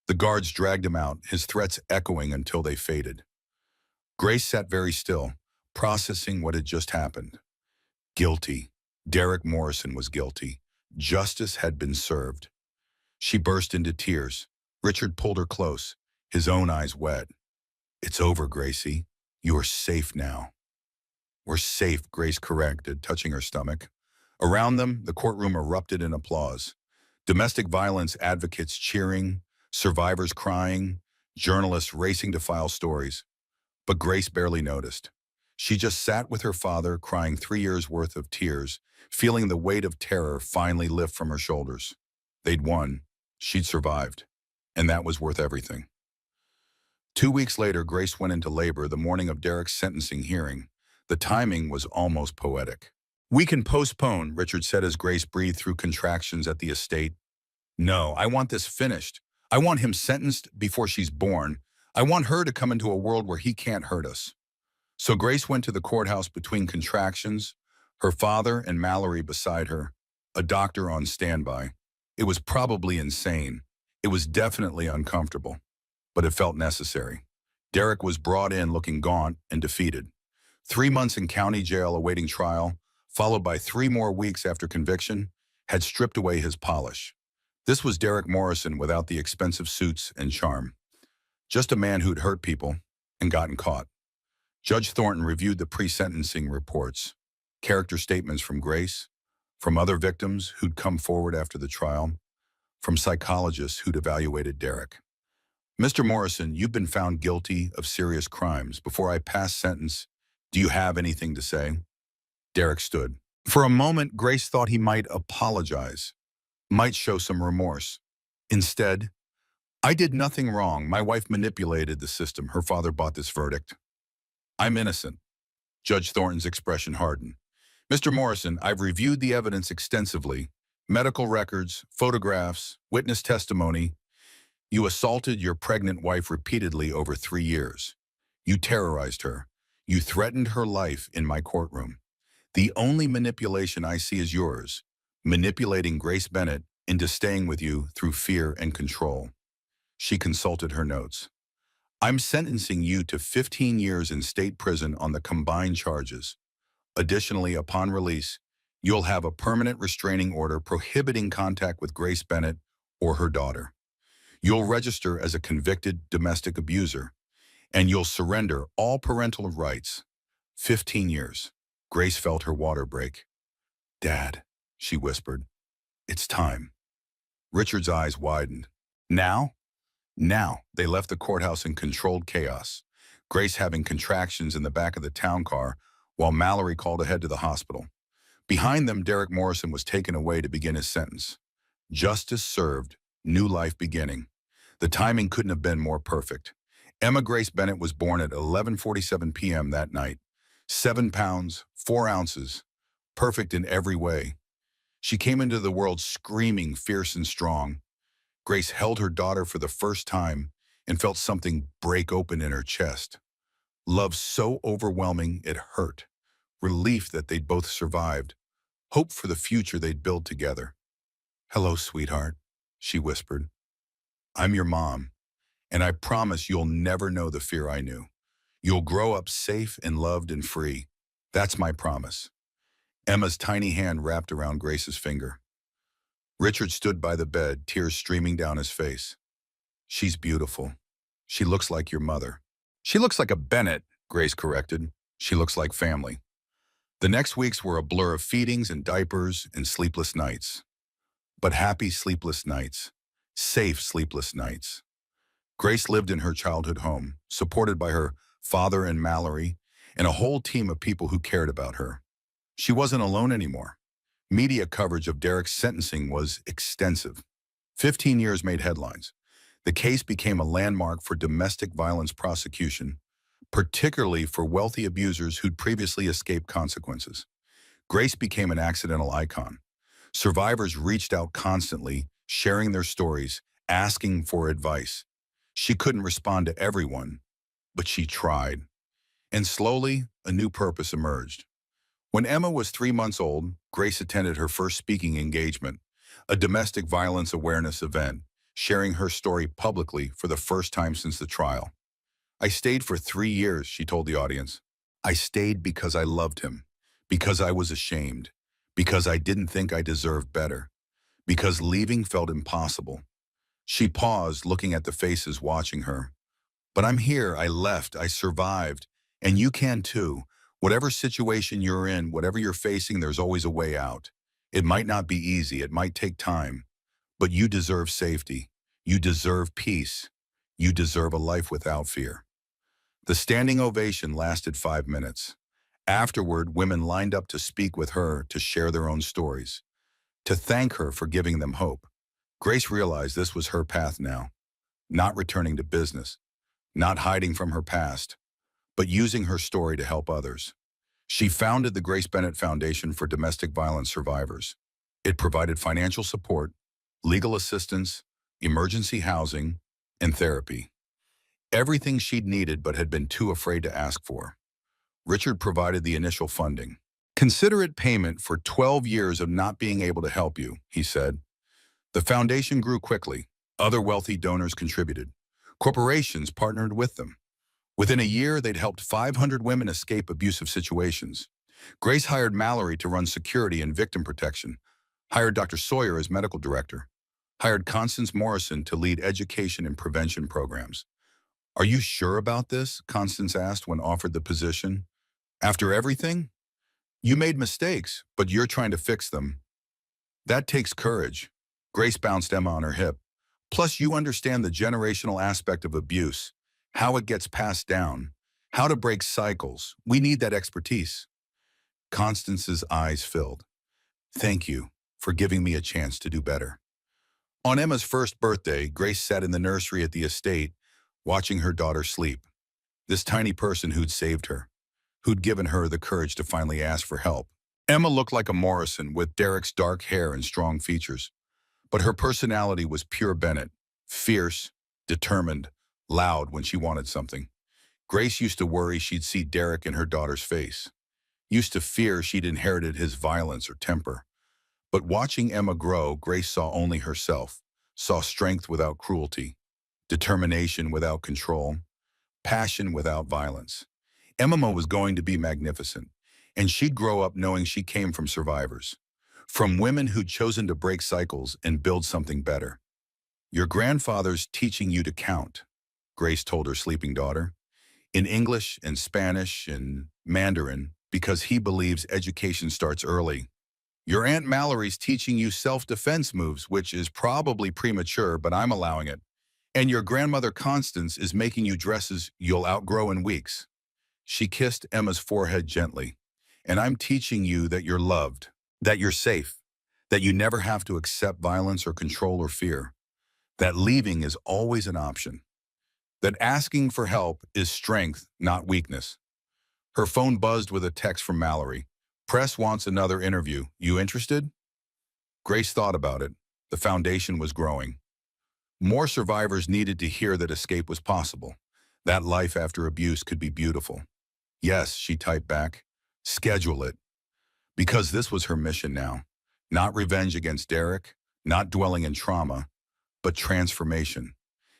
The guards dragged him out, his threats echoing until they faded. Grace sat very still, processing what had just happened. Guilty. Derek Morrison was guilty. Justice had been served. She burst into tears. Richard pulled her close, his own eyes wet. It's over, Gracie. You're safe now. We're safe, Grace corrected, touching her stomach. Around them, the courtroom erupted in applause. Domestic violence advocates cheering, survivors crying, journalists racing to file stories. But Grace barely noticed. She just sat with her father, crying 3 years' worth of tears, feeling the weight of terror finally lift from her shoulders. They'd won. She'd survived. And that was worth everything. 2 weeks later, Grace went into labor the morning of Derek's sentencing hearing. The timing was almost poetic. We can postpone, Richard said as Grace breathed through contractions at the estate. No, I want this finished. I want him sentenced before she's born. I want her to come into a world where he can't hurt us. So Grace went to the courthouse between contractions, her father and Mallory beside her, a doctor on standby. It was probably insane. It was definitely uncomfortable, but it felt necessary. Derek was brought in looking gaunt and defeated. 3 months in county jail awaiting trial, followed by 3 more weeks after conviction, had stripped away his polish. This was Derek Morrison without the expensive suits and charm. Just a man who'd hurt people and gotten caught. Judge Thornton reviewed the pre-sentencing reports. Character statements from Grace, from other victims who'd come forward after the trial, from psychologists who'd evaluated Derek. Mr. Morrison, you've been found guilty of serious crimes. Before I pass sentence, do you have anything to say? Derek stood. For a moment, Grace thought he might apologize, might show some remorse. Instead, I did nothing wrong. My wife manipulated the system. Her father bought this verdict. I'm innocent. Judge Thornton's expression hardened. Mr. Morrison, I've reviewed the evidence extensively. Medical records, photographs, witness testimony. You assaulted your pregnant wife repeatedly over 3 years. You terrorized her. You threatened her life in my courtroom. The only manipulation I see is yours, manipulating Grace Bennett into staying with you through fear and control. She consulted her notes. I'm sentencing you to 15 years in state prison on the combined charges. Additionally, upon release, you'll have a permanent restraining order prohibiting contact with Grace Bennett or her daughter. You'll register as a convicted domestic abuser, and you'll surrender all parental rights. 15 years. Grace felt her water break. Dad, she whispered, it's time. Richard's eyes widened. Now? Now. They left the courthouse in controlled chaos, Grace having contractions in the back of the town car while Mallory called ahead to the hospital. Behind them, Derek Morrison was taken away to begin his sentence. Justice served, new life beginning. The timing couldn't have been more perfect. Emma Grace Bennett was born at 11:47 p.m. that night. 7 pounds, 4 ounces, perfect in every way. She came into the world screaming, fierce and strong. Grace held her daughter for the first time and felt something break open in her chest. Love so overwhelming it hurt. Relief that they'd both survived. Hope for the future they'd build together. Hello, sweetheart, she whispered. I'm your mom, and I promise you'll never know the fear I knew. You'll grow up safe and loved and free. That's my promise. Emma's tiny hand wrapped around Grace's finger. Richard stood by the bed, tears streaming down his face. She's beautiful. She looks like your mother. She looks like a Bennett, Grace corrected. She looks like family. The next weeks were a blur of feedings and diapers and sleepless nights. But happy sleepless nights. Safe sleepless nights. Grace lived in her childhood home, supported by her father and Mallory, and a whole team of people who cared about her. She wasn't alone anymore. Media coverage of Derek's sentencing was extensive. 15 years made headlines. The case became a landmark for domestic violence prosecution, particularly for wealthy abusers who'd previously escaped consequences. Grace became an accidental icon. Survivors reached out constantly, sharing their stories, asking for advice. She couldn't respond to everyone, but she tried. And slowly, a new purpose emerged. When Emma was 3 months old, Grace attended her first speaking engagement, a domestic violence awareness event, sharing her story publicly for the first time since the trial. I stayed for 3 years, she told the audience. I stayed because I loved him, because I was ashamed, because I didn't think I deserved better, because leaving felt impossible. She paused, looking at the faces watching her. But I'm here, I left, I survived, and you can too. Whatever situation you're in, whatever you're facing, there's always a way out. It might not be easy, it might take time, but you deserve safety. You deserve peace. You deserve a life without fear. The standing ovation lasted 5 minutes. Afterward, women lined up to speak with her, to share their own stories, to thank her for giving them hope. Grace realized this was her path now, not returning to business, not hiding from her past, but using her story to help others. She founded the Grace Bennett Foundation for Domestic Violence Survivors. It provided financial support, legal assistance, emergency housing, and therapy. Everything she'd needed but had been too afraid to ask for. Richard provided the initial funding. Consider it payment for 12 years of not being able to help you, he said. The foundation grew quickly. Other wealthy donors contributed. Corporations partnered with them. Within a year, they'd helped 500 women escape abusive situations. Grace hired Mallory to run security and victim protection, hired Dr. Sawyer as medical director, hired Constance Morrison to lead education and prevention programs. Are you sure about this? Constance asked when offered the position. After everything? You made mistakes, but you're trying to fix them. That takes courage. Grace bounced Emma on her hip. Plus, you understand the generational aspect of abuse, how it gets passed down, how to break cycles. We need that expertise. Constance's eyes filled. Thank you for giving me a chance to do better. On Emma's first birthday, Grace sat in the nursery at the estate, watching her daughter sleep. This tiny person who'd saved her, who'd given her the courage to finally ask for help. Emma looked like a Morrison with Derek's dark hair and strong features, but her personality was pure Bennett, fierce, determined, loud when she wanted something. Grace used to worry she'd see Derek in her daughter's face, used to fear she'd inherited his violence or temper. But watching Emma grow, Grace saw only herself, saw strength without cruelty, determination without control, passion without violence. Emma was going to be magnificent, and she'd grow up knowing she came from survivors, from women who'd chosen to break cycles and build something better. Your grandfather's teaching you to count, Grace told her sleeping daughter, in English and Spanish and Mandarin, because he believes education starts early. Your Aunt Mallory's teaching you self-defense moves, which is probably premature, but I'm allowing it. And your grandmother Constance is making you dresses you'll outgrow in weeks. She kissed Emma's forehead gently. And I'm teaching you that you're loved, that you're safe, that you never have to accept violence or control or fear, that leaving is always an option, that asking for help is strength, not weakness. Her phone buzzed with a text from Mallory. Press wants another interview. You interested? Grace thought about it. The foundation was growing. More survivors needed to hear that escape was possible, that life after abuse could be beautiful. Yes, she typed back. Schedule it. Because this was her mission now. Not revenge against Derek, not dwelling in trauma, but transformation.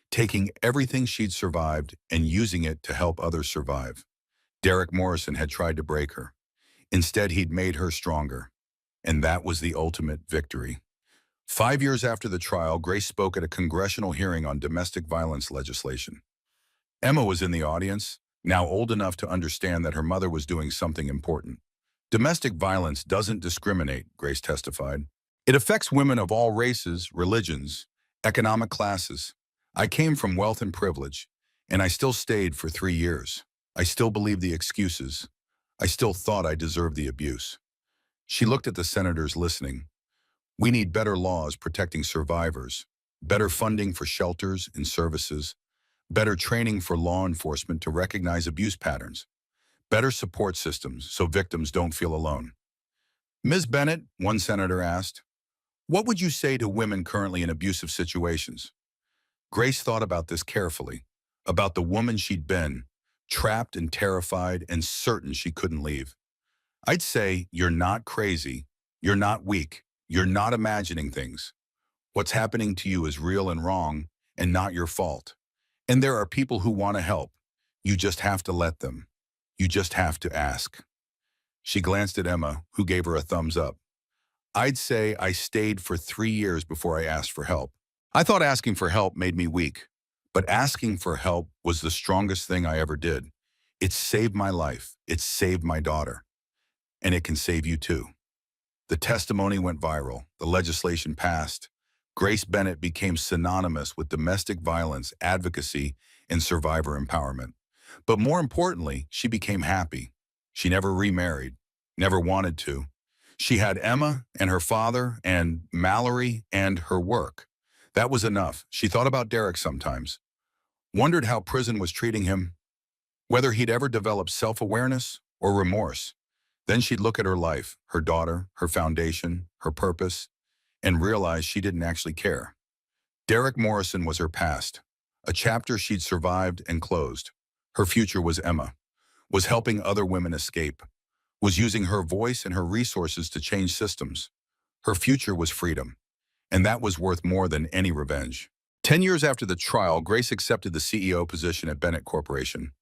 Taking everything she'd survived and using it to help others survive. Derek Morrison had tried to break her. Instead, he'd made her stronger. And that was the ultimate victory. 5 years after the trial, Grace spoke at a congressional hearing on domestic violence legislation. Emma was in the audience, now old enough to understand that her mother was doing something important. Domestic violence doesn't discriminate, Grace testified. It affects women of all races, religions, economic classes. I came from wealth and privilege, and I still stayed for 3 years. I still believed the excuses. I still thought I deserved the abuse. She looked at the senators listening. We need better laws protecting survivors, better funding for shelters and services, better training for law enforcement to recognize abuse patterns, better support systems so victims don't feel alone. Ms. Bennett, one senator asked, what would you say to women currently in abusive situations? Grace thought about this carefully, about the woman she'd been, trapped and terrified and certain she couldn't leave. I'd say, you're not crazy, you're not weak, you're not imagining things. What's happening to you is real and wrong and not your fault. And there are people who want to help. You just have to let them. You just have to ask. She glanced at Emma, who gave her a thumbs up. I'd say I stayed for 3 years before I asked for help. I thought asking for help made me weak, but asking for help was the strongest thing I ever did. It saved my life. It saved my daughter. And it can save you too. The testimony went viral. The legislation passed. Grace Bennett became synonymous with domestic violence, advocacy, and survivor empowerment. But more importantly, she became happy. She never remarried, never wanted to. She had Emma and her father and Mallory and her work. That was enough. She thought about Derek sometimes, wondered how prison was treating him, whether he'd ever develop self-awareness or remorse. Then she'd look at her life, her daughter, her foundation, her purpose, and realize she didn't actually care. Derek Morrison was her past, a chapter she'd survived and closed. Her future was Emma, was helping other women escape, was using her voice and her resources to change systems. Her future was freedom, and that was worth more than any revenge. 10 years after the trial, Grace accepted the CEO position at Bennett Corporation.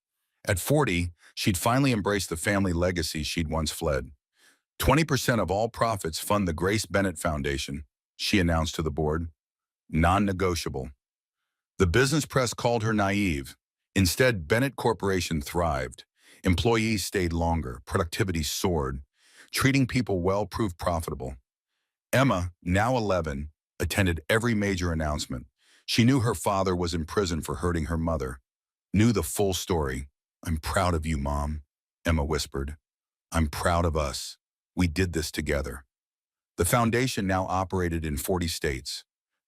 At 40, she'd finally embraced the family legacy she'd once fled. 20% of all profits fund the Grace Bennett Foundation, she announced to the board. Non-negotiable. The business press called her naive. Instead, Bennett Corporation thrived. Employees stayed longer, productivity soared. Treating people well proved profitable. Emma, now 11, attended every major announcement. She knew her father was in prison for hurting her mother. Knew the full story. "I'm proud of you, Mom," Emma whispered. "I'm proud of us. We did this together." The foundation now operated in 40 states.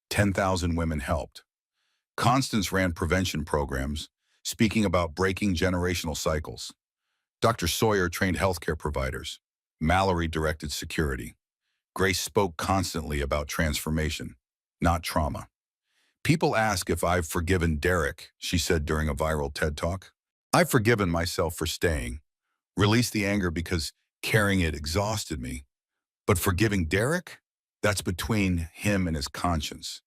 10,000 women helped. Constance ran prevention programs, speaking about breaking generational cycles. Dr. Sawyer trained healthcare providers. Mallory directed security. Grace spoke constantly about transformation, not trauma. "People ask if I've forgiven Derek," she said during a viral TED Talk. "I've forgiven myself for staying. Released the anger because carrying it exhausted me. But forgiving Derek? That's between him and his conscience.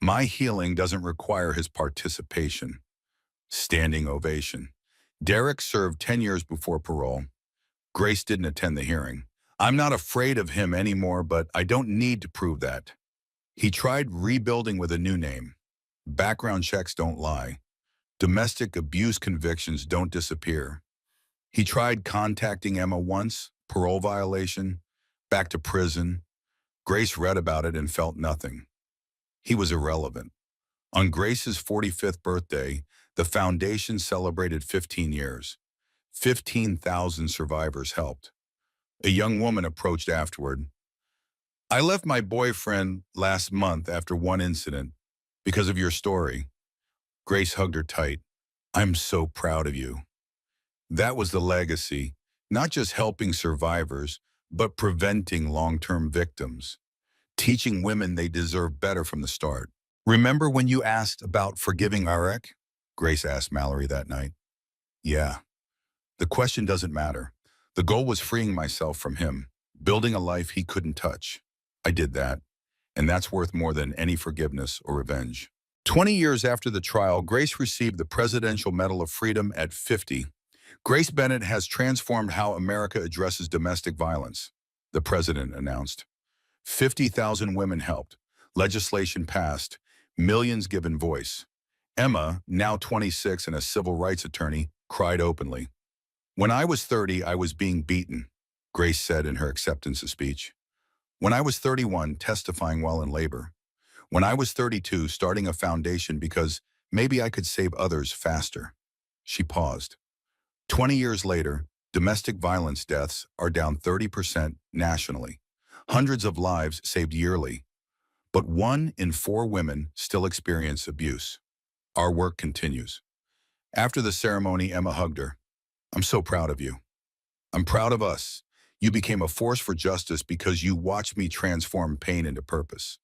My healing doesn't require his participation." Standing ovation. Derek served 10 years before parole. Grace didn't attend the hearing. "I'm not afraid of him anymore, but I don't need to prove that." He tried rebuilding with a new name. Background checks don't lie. Domestic abuse convictions don't disappear. He tried contacting Emma once, parole violation, back to prison. Grace read about it and felt nothing. He was irrelevant. On Grace's 45th birthday, the foundation celebrated 15 years. 15,000 survivors helped. A young woman approached afterward. "I left my boyfriend last month after one incident because of your story." Grace hugged her tight. "I'm so proud of you." That was the legacy, not just helping survivors, but preventing long-term victims, teaching women they deserve better from the start. "Remember when you asked about forgiving Arek?" Grace asked Mallory that night. "Yeah. The question doesn't matter. The goal was freeing myself from him, building a life he couldn't touch. I did that, and that's worth more than any forgiveness or revenge." 20 years after the trial, Grace received the Presidential Medal of Freedom at 50. Grace Bennett has transformed how America addresses domestic violence, the president announced. 50,000 women helped. Legislation passed. Millions given voice. Emma, now 26 and a civil rights attorney, cried openly. "When I was 30, I was being beaten," Grace said in her acceptance speech. "When I was 31, testifying while in labor. When I was 32, starting a foundation because maybe I could save others faster." She paused. 20 years later, domestic violence deaths are down 30% nationally. Hundreds of lives saved yearly. But 1 in 4 women still experience abuse. Our work continues. After the ceremony, Emma hugged her. "I'm so proud of you. I'm proud of us. You became a force for justice because you watched me transform pain into purpose."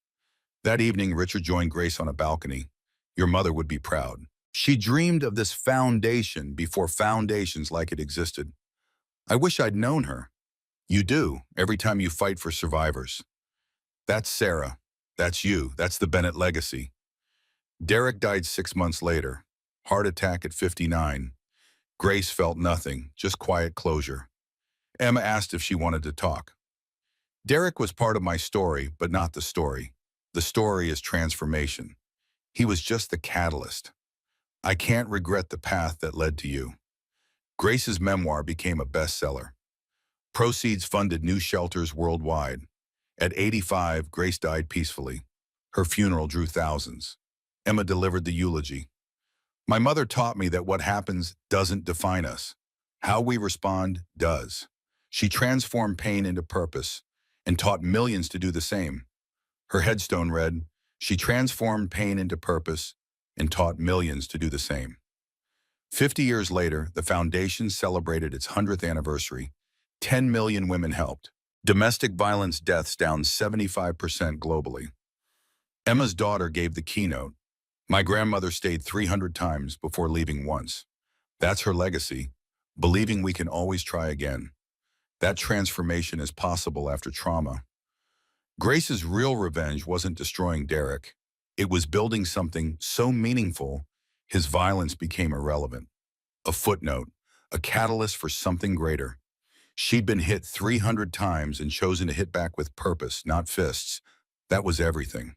That evening, Richard joined Grace on a balcony. "Your mother would be proud. She dreamed of this foundation before foundations like it existed. I wish I'd known her." "You do, every time you fight for survivors." That's Sarah. That's you. That's the Bennett legacy. Derek died 6 months later. Heart attack at 59. Grace felt nothing, just quiet closure. Emma asked if she wanted to talk. "Derek was part of my story, but not the story. The story is transformation. He was just the catalyst. I can't regret the path that led to you." Grace's memoir became a bestseller. Proceeds funded new shelters worldwide. At 85, Grace died peacefully. Her funeral drew thousands. Emma delivered the eulogy. "My mother taught me that what happens doesn't define us. How we respond does. She transformed pain into purpose and taught millions to do the same." Her headstone read, "She transformed pain into purpose and taught millions to do the same." 50 years later, the foundation celebrated its 100th anniversary. 10 million women helped. Domestic violence deaths down 75% globally. Emma's daughter gave the keynote. "My grandmother stayed 300 times before leaving once." That's her legacy, believing we can always try again. That transformation is possible after trauma. Grace's real revenge wasn't destroying Derek. It was building something so meaningful, his violence became irrelevant. A footnote, a catalyst for something greater. She'd been hit 300 times and chosen to hit back with purpose, not fists. That was everything.